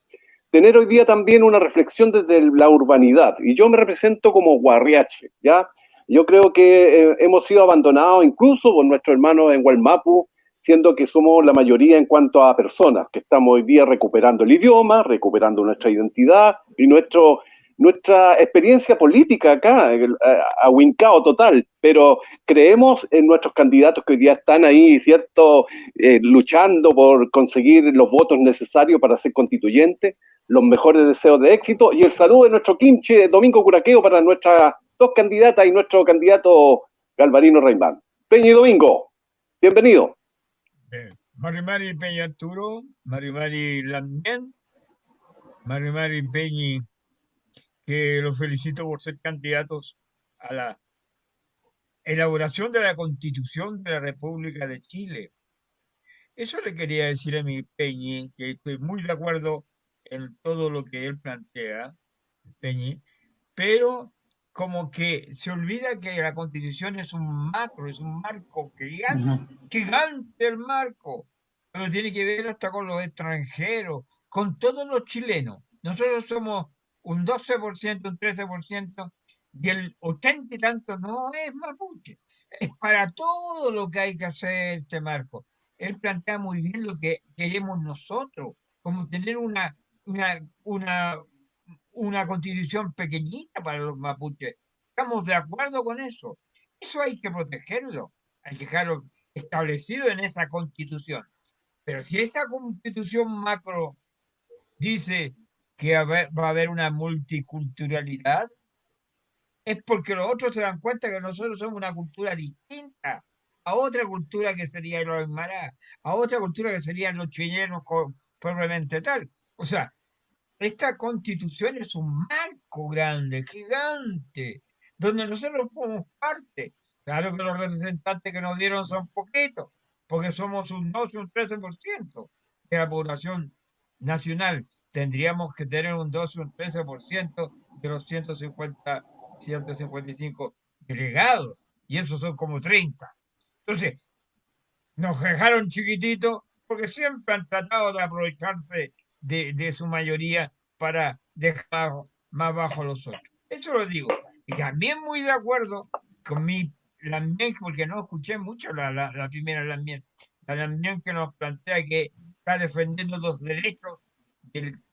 tener hoy día también una reflexión desde la urbanidad. Y yo me represento como guarriache, ¿ya? Yo creo que hemos sido abandonados incluso por nuestros hermanos en Gualmapu, siendo que somos la mayoría en cuanto a personas, que estamos hoy día recuperando el idioma, recuperando nuestra identidad y nuestra experiencia política acá, ahuincado total, pero creemos en nuestros candidatos que hoy día están ahí, ¿cierto?, luchando por conseguir los votos necesarios para ser constituyentes. Los mejores deseos de éxito y el saludo de nuestro quinche Domingo Curaqueo para nuestras dos candidatas y nuestro candidato Galvarino Reimán. Peña y Domingo, bienvenido. Mari Peña Arturo, Mari Lamien, Mari Peñi, que los felicito por ser candidatos a la elaboración de la Constitución de la República de Chile. Eso le quería decir a mi Peñi, que estoy muy de acuerdo en todo lo que él plantea, Peñi, pero como que se olvida que la Constitución es un macro, es un marco gigante el marco, pero tiene que ver hasta con los extranjeros, con todos los chilenos. Nosotros somos un 12%, un 13%, y el 80 y tanto no es mapuche. Es para todo lo que hay que hacer este marco. Él plantea muy bien lo que queremos nosotros, como tener una constitución pequeñita para los mapuches. Estamos de acuerdo con eso. Eso hay que protegerlo. Hay que dejarlo establecido en esa constitución. Pero si esa constitución macro dice que va a haber una multiculturalidad, es porque los otros se dan cuenta que nosotros somos una cultura distinta a otra cultura que sería los aymara, a otra cultura que serían los chilenos probablemente tal. O sea, esta constitución es un marco grande, gigante, donde nosotros formamos parte. Claro que los representantes que nos dieron son poquitos, porque somos un 12, un 13% de la población nacional. Tendríamos que tener un 12, un 13% de los 155 delegados, y esos son como 30. Entonces, nos dejaron chiquititos porque siempre han tratado de aprovecharse de su mayoría para dejar más bajo los otros. Eso lo digo. Y también muy de acuerdo con mi Lambien, porque no escuché mucho la primera Lambien. La Lambien que nos plantea que está defendiendo los derechos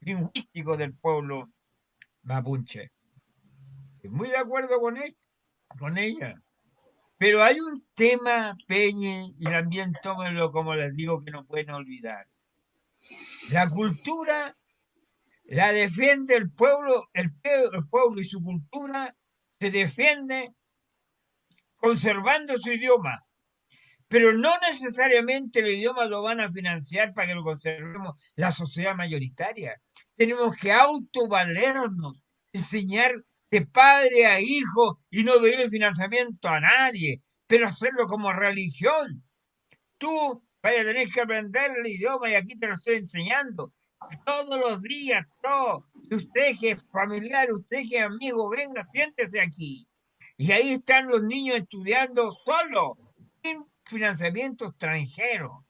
lingüísticos del pueblo mapuche. Estoy muy de acuerdo con ella. Pero hay un tema, Peñe, y también tómenlo como les digo, que no pueden olvidar. La cultura la defiende el pueblo, el pueblo y su cultura se defiende conservando su idioma. Pero no necesariamente el idioma lo van a financiar para que lo conservemos la sociedad mayoritaria. Tenemos que autovalernos, enseñar de padre a hijo y no pedir el financiamiento a nadie, pero hacerlo como religión. Tú vaya a tener que aprender el idioma y aquí te lo estoy enseñando. Todos los días, todo. Y usted que es familiar, usted que es amigo, venga, siéntese aquí. Y ahí están los niños estudiando solo, sin financiamiento extranjero.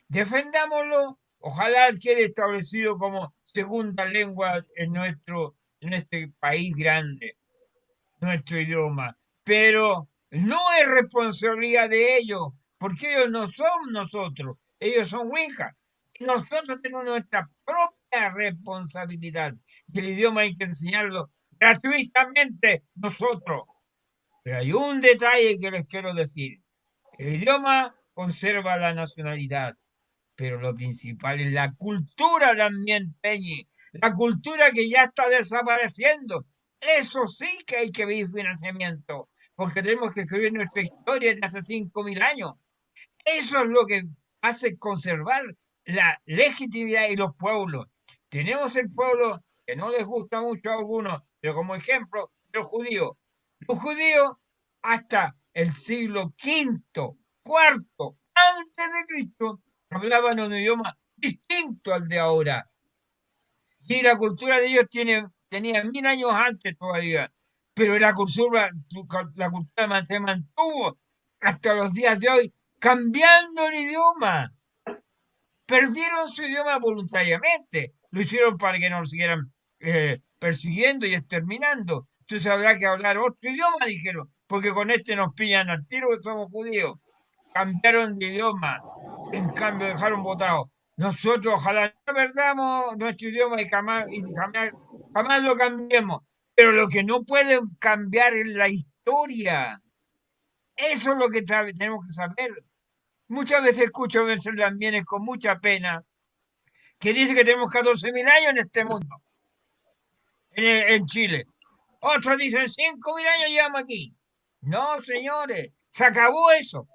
Defendámoslo. Ojalá quede establecido como segunda lengua en este país grande, nuestro idioma. Pero no es responsabilidad de ellos, porque ellos no son nosotros, ellos son Winca. Y nosotros tenemos nuestra propia responsabilidad. Y el idioma hay que enseñarlo gratuitamente nosotros. Pero hay un detalle que les quiero decir. El idioma conserva la nacionalidad, pero lo principal es la cultura también, Peñi. La cultura que ya está desapareciendo. Eso sí que hay que pedir financiamiento, porque tenemos que escribir nuestra historia de hace 5.000 años. Eso es lo que hace conservar la legitimidad y los pueblos. Tenemos el pueblo que no les gusta mucho a algunos, pero como ejemplo, los judíos. Los judíos hasta el siglo V, cuarto, antes de Cristo, hablaban un idioma distinto al de ahora. Y la cultura de ellos tenía 1.000 años antes todavía. Pero la cultura se mantuvo hasta los días de hoy, cambiando el idioma. Perdieron su idioma voluntariamente. Lo hicieron para que no lo siguieran persiguiendo y exterminando. Entonces habrá que hablar otro idioma, dijeron, porque con este nos pillan al tiro que somos judíos. Cambiaron de idioma, en cambio dejaron votado. Nosotros ojalá no perdamos nuestro idioma jamás lo cambiemos. Pero lo que no puede cambiar es la historia. Eso es lo que tenemos que saber. Muchas veces escucho a también con mucha pena que dice que tenemos 14.000 años en este mundo, en Chile. Otros dicen 5.000 años llevamos aquí. No, señores, se acabó eso.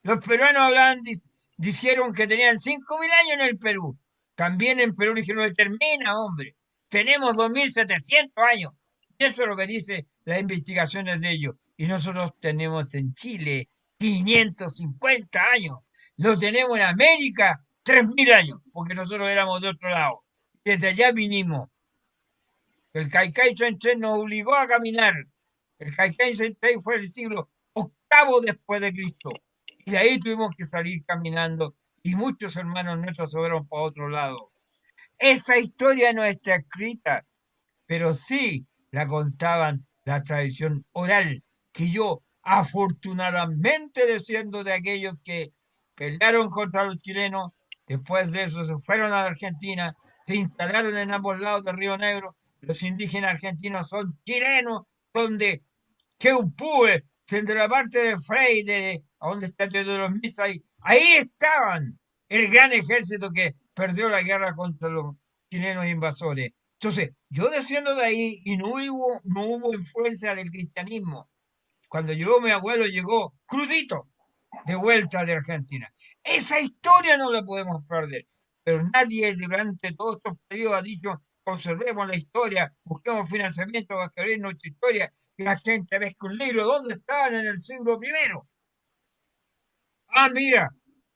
Los peruanos dijeron que tenían 5.000 años en el Perú. También en Perú dijeron que termina, hombre. Tenemos 2.700 años. Y eso es lo que dice las investigaciones de ellos. Y nosotros tenemos en Chile 550 años. Lo tenemos en América 3.000 años, porque nosotros éramos de otro lado. Desde allá vinimos. El Caicay Chenchen nos obligó a caminar. El Caicay Chenchen fue el siglo VIII después de Cristo. Y de ahí tuvimos que salir caminando y muchos hermanos nuestros se fueron para otro lado. Esa historia no está escrita, pero sí la contaban la tradición oral, que yo afortunadamente desciendo de aquellos que pelearon contra los chilenos, después de eso se fueron a la Argentina, se instalaron en ambos lados del Río Negro. Los indígenas argentinos son chilenos, son de Queupúe, de la parte de Frey, de donde está Teodoro Misa, ahí estaban el gran ejército que perdió la guerra contra los chilenos invasores. Entonces, yo desciendo de ahí y no hubo influencia del cristianismo. Cuando llegó mi abuelo, llegó crudito de vuelta de Argentina. Esa historia no la podemos perder. Pero nadie durante todos estos periodos ha dicho, conservemos la historia, busquemos financiamiento para escribir nuestra historia, y la gente ve que un libro, ¿dónde estaban en el siglo I? Ah, mira,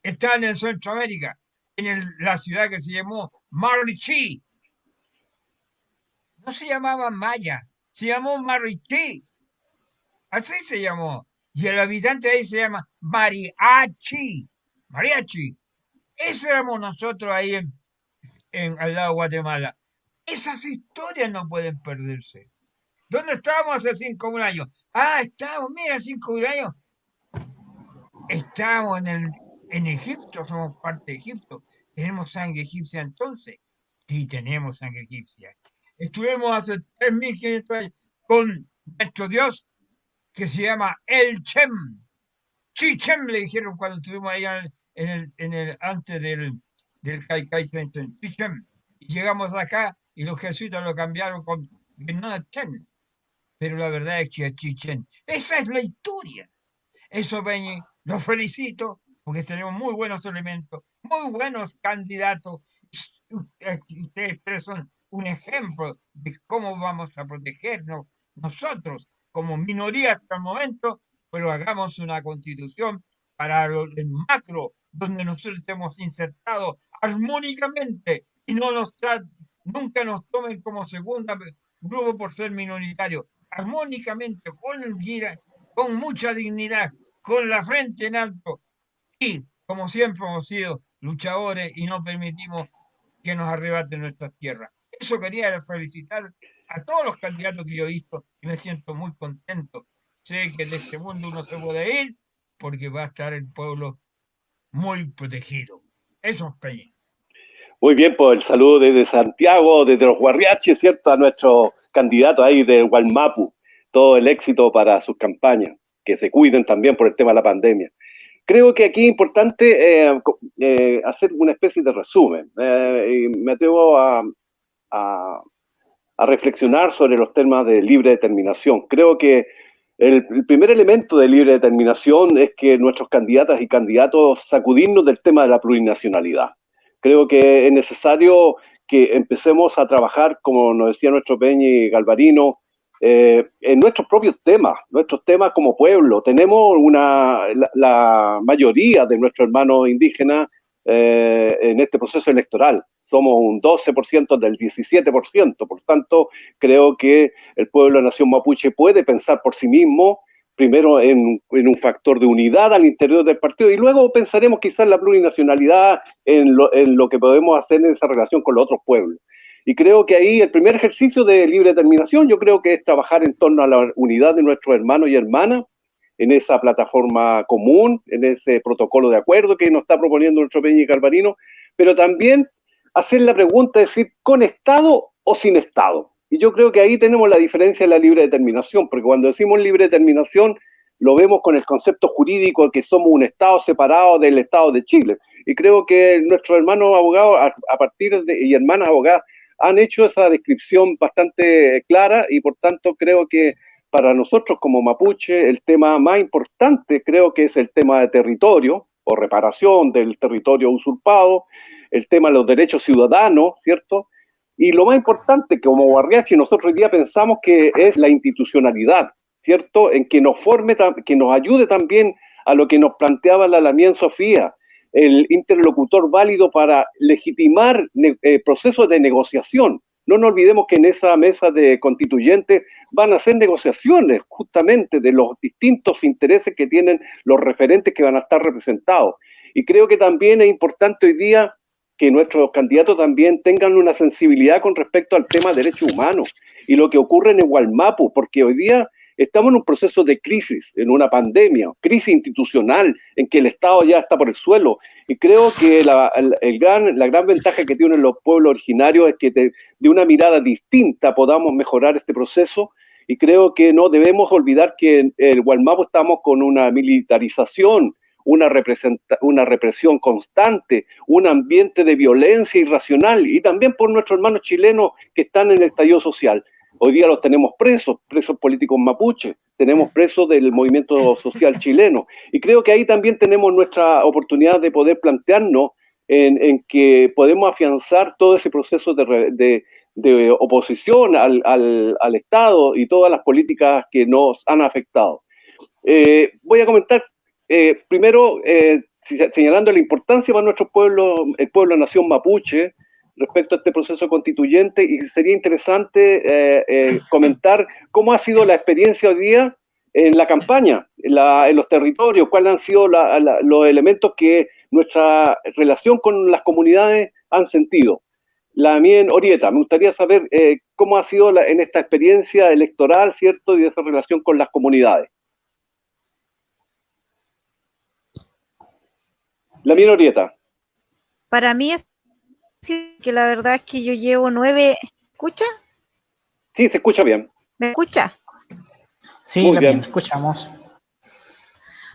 están en Centroamérica, la ciudad que se llamó Marichí. No se llamaba Maya, se llamó Marichí. Así se llamó. Y el habitante de ahí se llama Mariachi. Mariachi. Eso éramos nosotros ahí al lado de Guatemala. Esas historias no pueden perderse. ¿Dónde estábamos hace 5.000 años? Ah, estábamos, mira, 5.000 años. Estábamos en Egipto, somos parte de Egipto. ¿Tenemos sangre egipcia entonces? Sí, tenemos sangre egipcia. Estuvimos hace 3.500 años con nuestro Dios que se llama El Chem. Chichem le dijeron cuando estuvimos allá antes del Kaikai Center. Chichem. Y llegamos acá y los jesuitas lo cambiaron con Chem. Pero la verdad es que es Chichen. Esa es la historia. Eso, Peñi, los felicito porque tenemos muy buenos elementos, muy buenos candidatos. Ustedes tres son un ejemplo de cómo vamos a protegernos nosotros como minoría hasta el momento, pero hagamos una constitución para el macro, donde nosotros estemos insertados armónicamente y nunca nos tomen como segunda grupo por ser minoritario, armónicamente, con mucha dignidad, con la frente en alto y, como siempre hemos sido luchadores y no permitimos que nos arrebaten nuestras tierras. Eso quería felicitar a todos los candidatos que yo he visto y me siento muy contento. Sé que de este mundo uno se puede ir porque va a estar el pueblo muy protegido. Eso es Peña. Muy bien, pues el saludo desde Santiago, desde los Guarriaches, ¿cierto? A nuestros candidatos ahí del Gualmapu. Todo el éxito para sus campañas. Que se cuiden también por el tema de la pandemia. Creo que aquí es importante hacer una especie de resumen. Y me atrevo a reflexionar sobre los temas de libre determinación. Creo que el primer elemento de libre determinación es que nuestros candidatas y candidatos sacudirnos del tema de la plurinacionalidad. Creo que es necesario que empecemos a trabajar, como nos decía nuestro Peñi Galvarino, en nuestros propios temas como pueblo. Tenemos la mayoría de nuestros hermanos indígenas en este proceso electoral. Somos un 12% del 17%, por tanto, creo que el pueblo de la nación mapuche puede pensar por sí mismo, primero en un factor de unidad al interior del partido, y luego pensaremos quizás en la plurinacionalidad, en lo que podemos hacer en esa relación con los otros pueblos. Y creo que ahí el primer ejercicio de libre determinación, yo creo que es trabajar en torno a la unidad de nuestros hermanos y hermanas, en esa plataforma común, en ese protocolo de acuerdo que nos está proponiendo nuestro Peñi Galvarino, pero también hacer la pregunta, es decir, ¿con Estado o sin Estado? Y yo creo que ahí tenemos la diferencia de la libre determinación, porque cuando decimos libre determinación, lo vemos con el concepto jurídico de que somos un Estado separado del Estado de Chile. Y creo que nuestros hermanos abogados, y hermanas abogadas, han hecho esa descripción bastante clara y por tanto creo que para nosotros como mapuche el tema más importante creo que es el tema de territorio o reparación del territorio usurpado, el tema de los derechos ciudadanos, ¿cierto? Y lo más importante, que como Guarriachi nosotros hoy día pensamos que es la institucionalidad, ¿cierto? En que nos forme, que nos ayude también a lo que nos planteaba la Lamien Sofía, el interlocutor válido para legitimar procesos de negociación. No nos olvidemos que en esa mesa de constituyentes van a hacer negociaciones justamente de los distintos intereses que tienen los referentes que van a estar representados. Y creo que también es importante hoy día que nuestros candidatos también tengan una sensibilidad con respecto al tema de derechos humanos y lo que ocurre en el Gualmapu, porque hoy día estamos en un proceso de crisis, en una pandemia, crisis institucional, en que el Estado ya está por el suelo. Y creo que la gran ventaja que tienen los pueblos originarios es que de una mirada distinta podamos mejorar este proceso Y creo que no debemos olvidar que en el Gualmapu estamos con una militarización, una represión constante, un ambiente de violencia irracional, y también por nuestros hermanos chilenos que están en el estallido social. Hoy día los tenemos presos políticos mapuches, tenemos presos del movimiento social chileno, y creo que ahí también tenemos nuestra oportunidad de poder plantearnos en que podemos afianzar todo ese proceso de oposición al Estado y todas las políticas que nos han afectado. Voy a comentar primero señalando la importancia para nuestro pueblo, el pueblo nación mapuche, respecto a este proceso constituyente, y sería interesante comentar cómo ha sido la experiencia hoy día en la campaña, en los territorios, cuáles han sido los elementos que nuestra relación con las comunidades han sentido. La mía Orieta, me gustaría saber cómo ha sido en esta experiencia electoral, ¿cierto?, y de esa relación con las comunidades. La mía Orieta. Para mí es que la verdad es que yo llevo 9... ¿Escucha? Sí, se escucha bien. ¿Me escucha? Sí, muy también bien. escuchamos.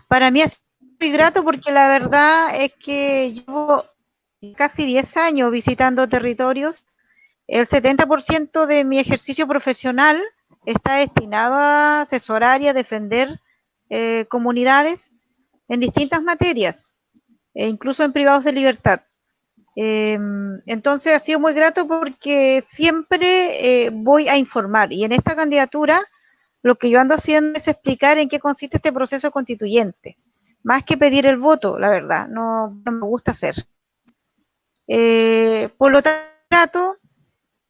Para mí es muy grato porque la verdad es que llevo casi 10 años visitando territorios. El 70% de mi ejercicio profesional está destinado a asesorar y a defender comunidades en distintas materias, incluso en privados de libertad. Entonces ha sido muy grato porque siempre voy a informar, y en esta candidatura lo que yo ando haciendo es explicar en qué consiste este proceso constituyente, más que pedir el voto, la verdad, no me gusta hacer. Por lo tanto,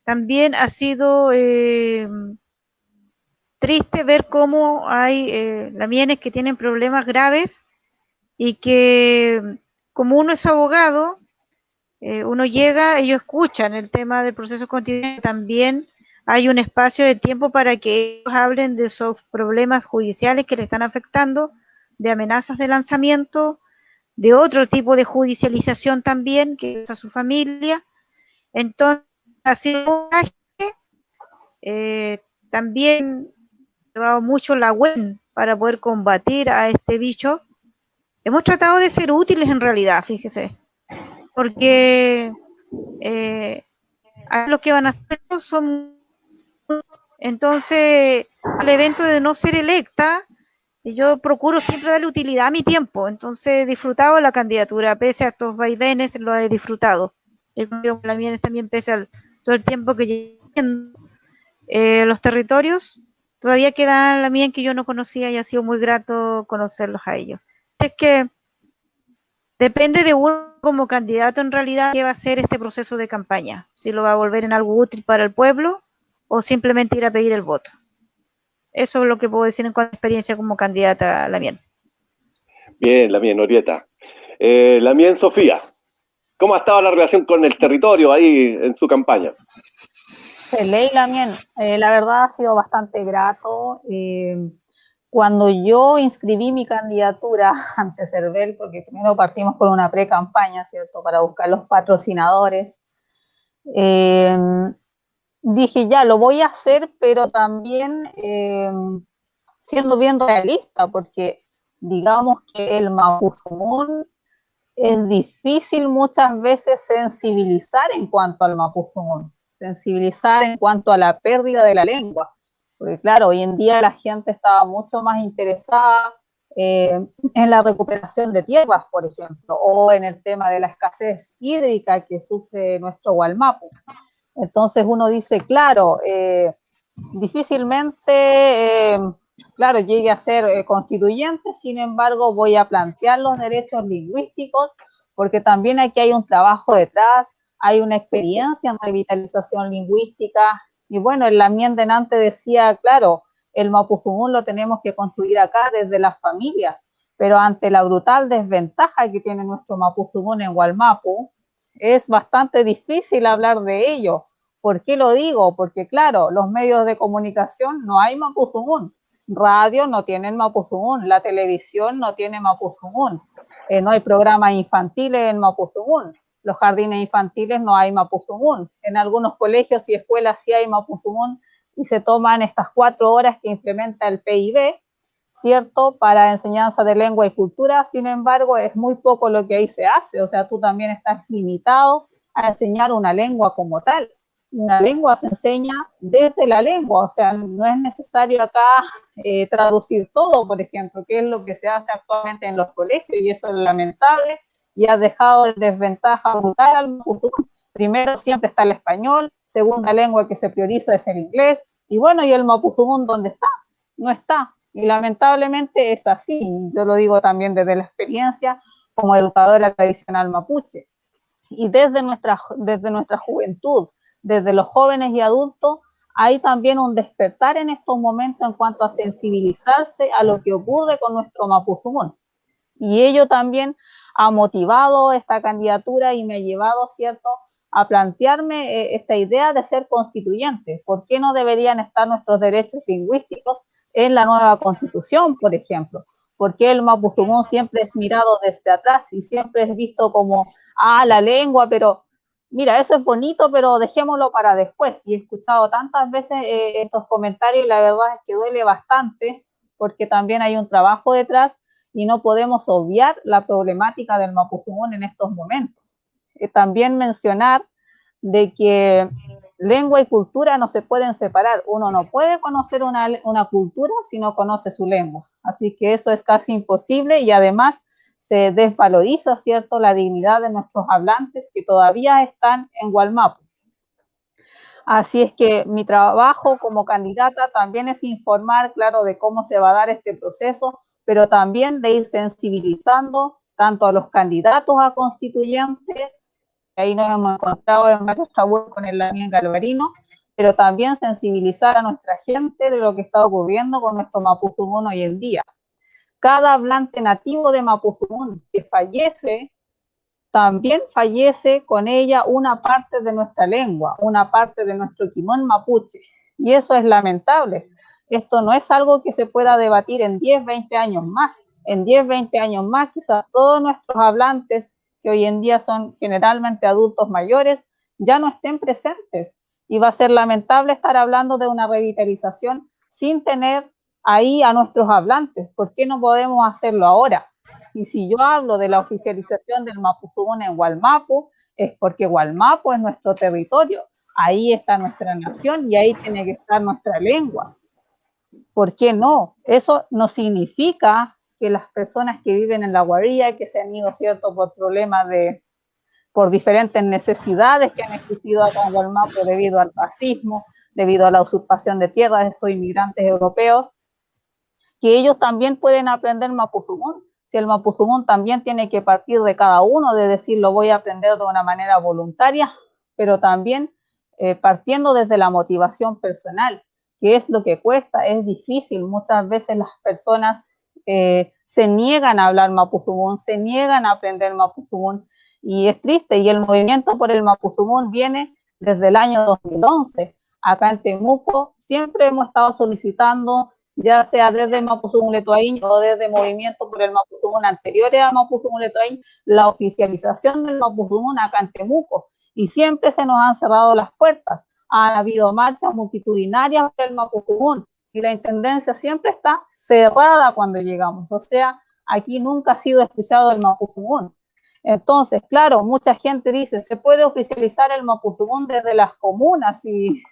también ha sido triste ver cómo hay lamienes que tienen problemas graves y que, como uno es abogado, uno llega, ellos escuchan el tema del proceso constituyente, también hay un espacio de tiempo para que ellos hablen de sus problemas judiciales que le están afectando, de amenazas de lanzamiento, de otro tipo de judicialización también, que es a su familia. Entonces, ha sido un viaje, también he llevado mucho la web para poder combatir a este bicho. Hemos tratado de ser útiles en realidad, fíjese, porque los que van a hacer son... Entonces, al evento de no ser electa, yo procuro siempre darle utilidad a mi tiempo. Entonces, he disfrutado la candidatura, pese a estos vaivenes, lo he disfrutado. También, pese a todo el tiempo que llevo los territorios, todavía quedan la mía en que yo no conocía, y ha sido muy grato conocerlos a ellos. Es que depende de uno como candidato en realidad qué va a ser este proceso de campaña, si lo va a volver en algo útil para el pueblo o simplemente ir a pedir el voto. Eso es lo que puedo decir en cuanto a experiencia como candidata a la mía. Bien, la mía Orieta. La mía Sofía. ¿Cómo ha estado la relación con el territorio ahí en su campaña? Leila, bien, la verdad ha sido bastante grato. Cuando yo inscribí mi candidatura ante CERVEL, porque primero partimos con una pre-campaña, ¿cierto?, para buscar los patrocinadores, dije ya, lo voy a hacer, pero también siendo bien realista, porque digamos que el mapuzungún es difícil muchas veces sensibilizar en cuanto al mapuzungún, sensibilizar en cuanto a la pérdida de la lengua, porque claro, hoy en día la gente estaba mucho más interesada en la recuperación de tierras, por ejemplo, o en el tema de la escasez hídrica que sufre nuestro Gualmapu. Entonces uno dice, claro, difícilmente, claro, llegue a ser constituyente, sin embargo voy a plantear los derechos lingüísticos, porque también aquí hay un trabajo detrás, hay una experiencia en revitalización lingüística, y bueno, en la enmienda en antes decía, claro, el mapuzungún lo tenemos que construir acá desde las familias, pero ante la brutal desventaja que tiene nuestro mapuzungún en Gualmapu, es bastante difícil hablar de ello. ¿Por qué lo digo? Porque claro, los medios de comunicación no hay mapuzungún, radio no tienen mapuzungún, la televisión no tiene mapuzungún, no hay programas infantiles en mapuzungún, los jardines infantiles no hay mapuzungún, en algunos colegios y escuelas sí hay mapuzungún, y se toman estas 4 horas que implementa el PIB, ¿cierto?, para enseñanza de lengua y cultura. Sin embargo, es muy poco lo que ahí se hace, o sea, tú también estás limitado a enseñar una lengua como tal. Una lengua se enseña desde la lengua, o sea, no es necesario acá traducir todo, por ejemplo, que es lo que se hace actualmente en los colegios, y eso es lamentable, y ha dejado en desventaja brutal al mapudungun. Primero siempre está el español, segunda lengua que se prioriza es el inglés, y bueno, ¿y el mapudungun dónde está? No está, y lamentablemente es así. Yo lo digo también desde la experiencia como educadora tradicional mapuche. Y desde nuestra juventud, desde los jóvenes y adultos, hay también un despertar en estos momentos en cuanto a sensibilizarse a lo que ocurre con nuestro mapudungun. Y ello también ha motivado esta candidatura y me ha llevado, ¿cierto?, a plantearme esta idea de ser constituyente. ¿Por qué no deberían estar nuestros derechos lingüísticos en la nueva constitución, por ejemplo? ¿Por qué el mapudungun siempre es mirado desde atrás y siempre es visto como, la lengua, pero mira, eso es bonito, pero dejémoslo para después? Y he escuchado tantas veces estos comentarios y la verdad es que duele bastante, porque también hay un trabajo detrás y no podemos obviar la problemática del mapudungun en estos momentos. También mencionar de que lengua y cultura no se pueden separar. Uno no puede conocer una cultura si no conoce su lengua. Así que eso es casi imposible, y además se desvaloriza, ¿cierto?, la dignidad de nuestros hablantes que todavía están en Wallmapu. Así es que mi trabajo como candidata también es informar, claro, de cómo se va a dar este proceso, pero también de ir sensibilizando tanto a los candidatos a constituyentes, ahí nos hemos encontrado en varios tabúes con el Daniel Galvarino, pero también sensibilizar a nuestra gente de lo que está ocurriendo con nuestro mapudungun hoy en día. Cada hablante nativo de mapudungun que fallece, también fallece con ella una parte de nuestra lengua, una parte de nuestro quimón mapuche, y eso es lamentable. Esto no es algo que se pueda debatir en 10, 20 años más. En 10, 20 años más, quizás todos nuestros hablantes, que hoy en día son generalmente adultos mayores, ya no estén presentes, y va a ser lamentable estar hablando de una revitalización sin tener ahí a nuestros hablantes. ¿Por qué no podemos hacerlo ahora? Y si yo hablo de la oficialización del mapudungun en Wallmapu, es porque Wallmapu es nuestro territorio, ahí está nuestra nación y ahí tiene que estar nuestra lengua. ¿Por qué no? Eso no significa que las personas que viven en la guarilla, que se han ido, ¿cierto?, por problemas por diferentes necesidades que han existido acá en Wallmapu debido al racismo, debido a la usurpación de tierras de estos inmigrantes europeos, que ellos también pueden aprender mapudungun. Si el mapudungun también tiene que partir de cada uno, de decir, lo voy a aprender de una manera voluntaria, pero también partiendo desde la motivación personal, que es lo que cuesta, es difícil. Muchas veces las personas se niegan a hablar mapudungun, se niegan a aprender mapudungun, y es triste. Y el movimiento por el mapudungun viene desde el año 2011. Acá en Temuco siempre hemos estado solicitando, ya sea desde Mapudungun Letuaín o desde movimiento por el mapudungun anteriores a Mapudungun Letuaín, la oficialización del mapudungun acá en Temuco, y siempre se nos han cerrado las puertas. Han habido marchas multitudinarias por el mapudungun y la intendencia siempre está cerrada cuando llegamos, o sea, aquí nunca ha sido escuchado el mapudungun. Entonces, claro, mucha gente dice, se puede oficializar el mapudungun desde las comunas, y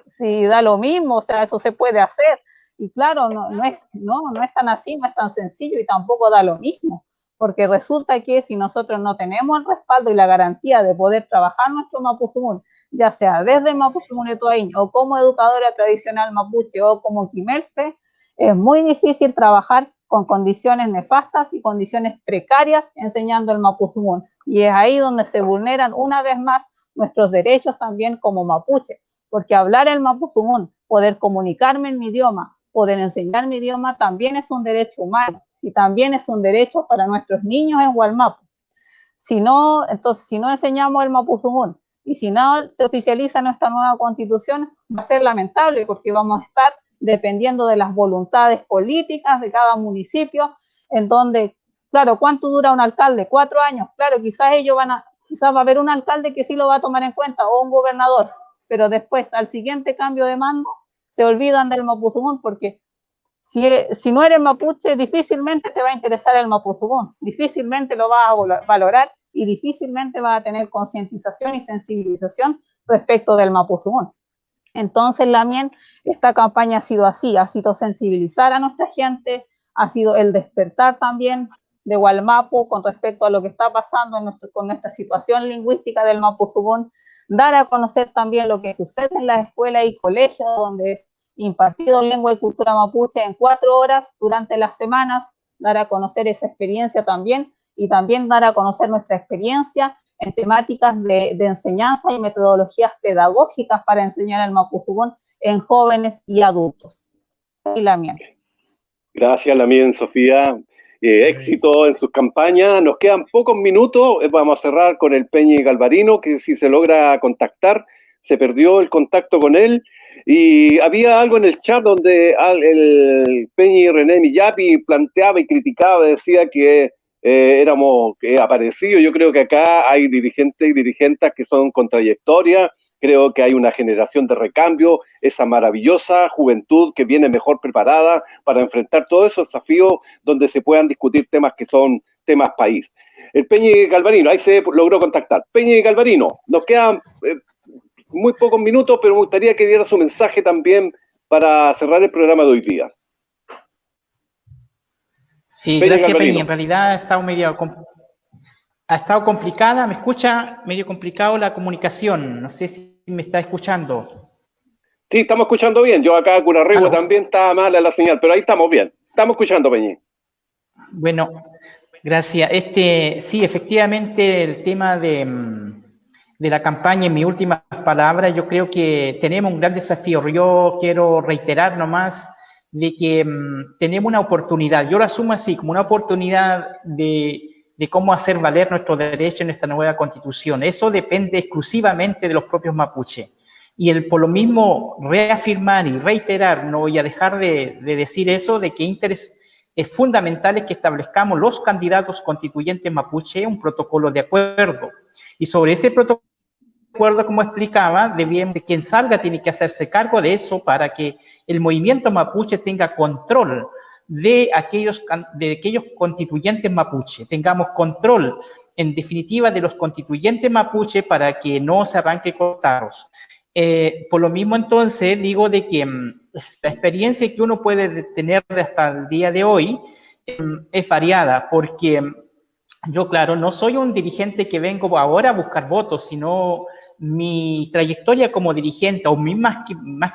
si da lo mismo, o sea, eso se puede hacer. Y claro, no es tan así, no es tan sencillo, y tampoco da lo mismo, porque resulta que si nosotros no tenemos el respaldo y la garantía de poder trabajar nuestro mapudungun, ya sea desde Mapudungun Letuaín o como educadora tradicional mapuche o como quimelfe, es muy difícil trabajar con condiciones nefastas y condiciones precarias enseñando el mapudungun, y es ahí donde se vulneran una vez más nuestros derechos también como mapuche, porque hablar el mapudungun, poder comunicarme en mi idioma, poder enseñar mi idioma, también es un derecho humano, y también es un derecho para nuestros niños en Wallmapu. Entonces, si no enseñamos el mapudungun y si no se oficializa nuestra nueva constitución, va a ser lamentable, porque vamos a estar dependiendo de las voluntades políticas de cada municipio, en donde, claro, ¿cuánto dura un alcalde? 4 años. Claro, quizás va a haber un alcalde que sí lo va a tomar en cuenta, o un gobernador, pero después, al siguiente cambio de mando, se olvidan del mapuzungún, porque si no eres mapuche, difícilmente te va a interesar el mapuzungún, difícilmente lo vas a valorar y difícilmente vas a tener concientización y sensibilización respecto del mapuzungún. Entonces, esta campaña ha sido así, ha sido sensibilizar a nuestra gente, ha sido el despertar también de Gualmapu con respecto a lo que está pasando con nuestra situación lingüística del mapuzungún, dar a conocer también lo que sucede en las escuelas y colegios donde es impartido lengua y cultura mapuche en 4 horas durante las semanas, dar a conocer esa experiencia también y también dar a conocer nuestra experiencia en temáticas de enseñanza y metodologías pedagógicas para enseñar el mapuzungún en jóvenes y adultos. Y Lamien. Gracias, Lamien, Sofía. Éxito en sus campañas. Nos quedan pocos minutos. Vamos a cerrar con el Peñi Galvarino, que si se logra contactar, se perdió el contacto con él. Y había algo en el chat donde el Peñi René Millapi planteaba y criticaba, decía que éramos aparecidos. Yo creo que acá hay dirigentes y dirigentas que son con trayectoria. Creo que hay una generación de recambio, esa maravillosa juventud que viene mejor preparada para enfrentar todos esos desafíos donde se puedan discutir temas que son temas país. El Peñi Galvarino, ahí se logró contactar. Peñi Galvarino, nos quedan muy pocos minutos, pero me gustaría que diera su mensaje también para cerrar el programa de hoy día. Sí, Peñi gracias Galvarino. Peñi, en realidad ha estado complicada, ¿me escucha? Medio complicado la comunicación, no sé si me está escuchando. Sí, estamos escuchando bien, yo acá en Curarrehue también estaba mala la señal, pero ahí estamos bien, estamos escuchando, Peñi. Bueno, gracias. Sí, efectivamente el tema de la campaña, en mis últimas palabras, yo creo que tenemos un gran desafío. Yo quiero reiterar nomás de que tenemos una oportunidad, yo lo asumo así, como una oportunidad de cómo hacer valer nuestros derechos en esta nueva constitución. Eso depende exclusivamente de los propios mapuche. Y por lo mismo reafirmar y reiterar, no voy a dejar de decir eso, de que es fundamental que establezcamos los candidatos constituyentes mapuche un protocolo de acuerdo. Y sobre ese protocolo de acuerdo, como explicaba, quien salga tiene que hacerse cargo de eso para que el movimiento mapuche tenga control de aquellos constituyentes mapuche, tengamos control, en definitiva, de los constituyentes mapuche para que no se arranque cortados. Por lo mismo, entonces, digo de que la experiencia que uno puede tener hasta el día de hoy es variada, porque yo, claro, no soy un dirigente que vengo ahora a buscar votos, sino mi trayectoria como dirigente, o más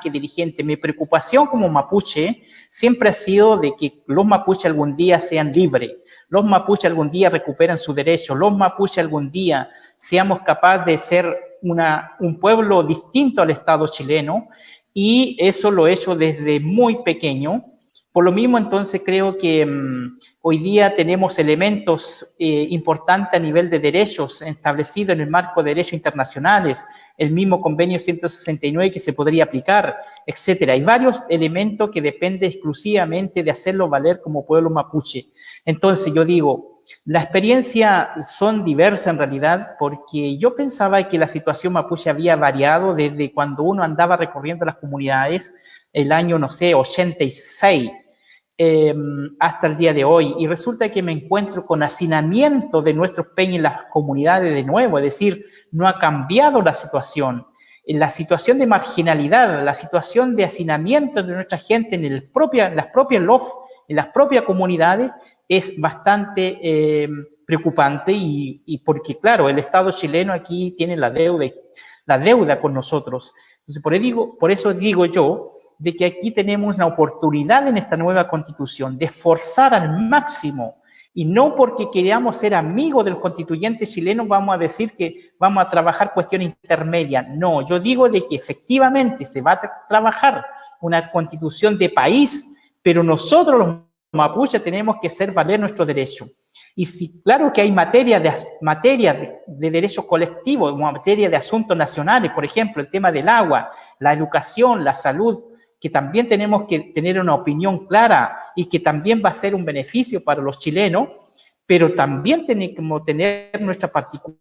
que dirigente, mi preocupación como mapuche siempre ha sido de que los mapuches algún día sean libres, los mapuches algún día recuperen sus derechos, los mapuches algún día seamos capaces de ser un pueblo distinto al Estado chileno, y eso lo he hecho desde muy pequeño. Por lo mismo, entonces, creo que hoy día tenemos elementos importantes a nivel de derechos establecidos en el marco de derechos internacionales, el mismo convenio 169 que se podría aplicar, etcétera. Hay varios elementos que dependen exclusivamente de hacerlo valer como pueblo mapuche. Entonces, yo digo, las experiencias son diversas en realidad, porque yo pensaba que la situación mapuche había variado desde cuando uno andaba recorriendo las comunidades, el año, no sé, 86, hasta el día de hoy, y resulta que me encuentro con hacinamiento de nuestros peñas en las comunidades de nuevo, es decir, no ha cambiado la situación de marginalidad, la situación de hacinamiento de nuestra gente en las propias LOF, en las propias comunidades, es bastante preocupante, y porque, claro, el Estado chileno aquí tiene la deuda con nosotros. Entonces, por eso digo yo de que aquí tenemos una oportunidad en esta nueva constitución de esforzar al máximo, y no porque queramos ser amigos del constituyente chileno vamos a decir que vamos a trabajar cuestiones intermedias. No, yo digo de que efectivamente se va a trabajar una constitución de país, pero nosotros los mapuches tenemos que hacer valer nuestros derechos. Y sí, claro que hay materia de derechos colectivos, materia de asuntos nacionales, por ejemplo, el tema del agua, la educación, la salud, que también tenemos que tener una opinión clara y que también va a ser un beneficio para los chilenos, pero también tenemos que tener nuestra particularidad.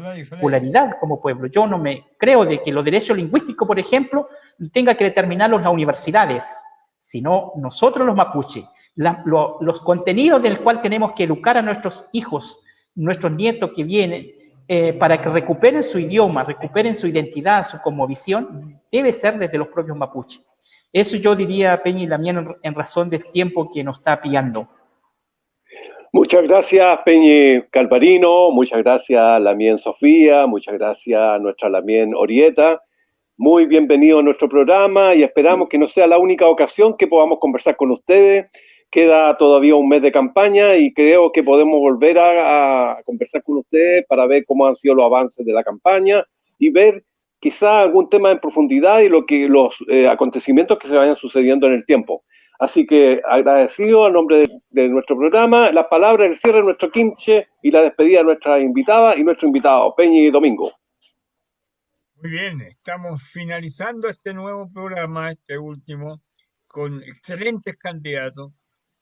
particularidad como pueblo. Yo no me creo de que los derechos lingüísticos, por ejemplo, tenga que determinarlos las universidades, sino nosotros los mapuches. Los contenidos del cual tenemos que educar a nuestros hijos, nuestros nietos que vienen, para que recuperen su idioma, recuperen su identidad, su cosmovisión, debe ser desde los propios mapuches. Eso yo diría, Peña y Damián, en razón del tiempo que nos está pillando. Muchas gracias, Peñi Calvarino, muchas gracias, Lamien Sofía, muchas gracias a nuestra Lamien Orieta. Muy bienvenido a nuestro programa y esperamos que no sea la única ocasión que podamos conversar con ustedes. Queda todavía un mes de campaña y creo que podemos volver a conversar con ustedes para ver cómo han sido los avances de la campaña y ver quizá algún tema en profundidad y los acontecimientos que se vayan sucediendo en el tiempo. Así que agradecido a nombre de nuestro programa, las palabras, el cierre de nuestro quinche y la despedida de nuestra invitada y nuestro invitado, Peñi y Domingo. Muy bien, estamos finalizando este nuevo programa, este último, con excelentes candidatos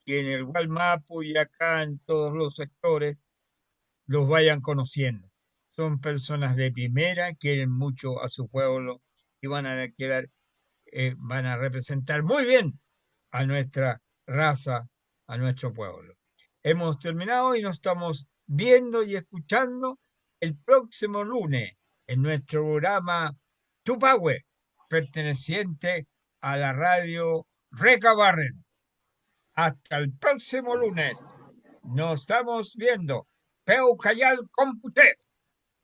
que en el Gualmapu y acá en todos los sectores los vayan conociendo. Son personas de primera, quieren mucho a su pueblo y van a representar muy bien a nuestra raza, a nuestro pueblo. Hemos terminado y nos estamos viendo y escuchando el próximo lunes en nuestro programa Tupahue, perteneciente a la radio Reca Barren. Hasta el próximo lunes. Nos estamos viendo. Peu Cayal Computé.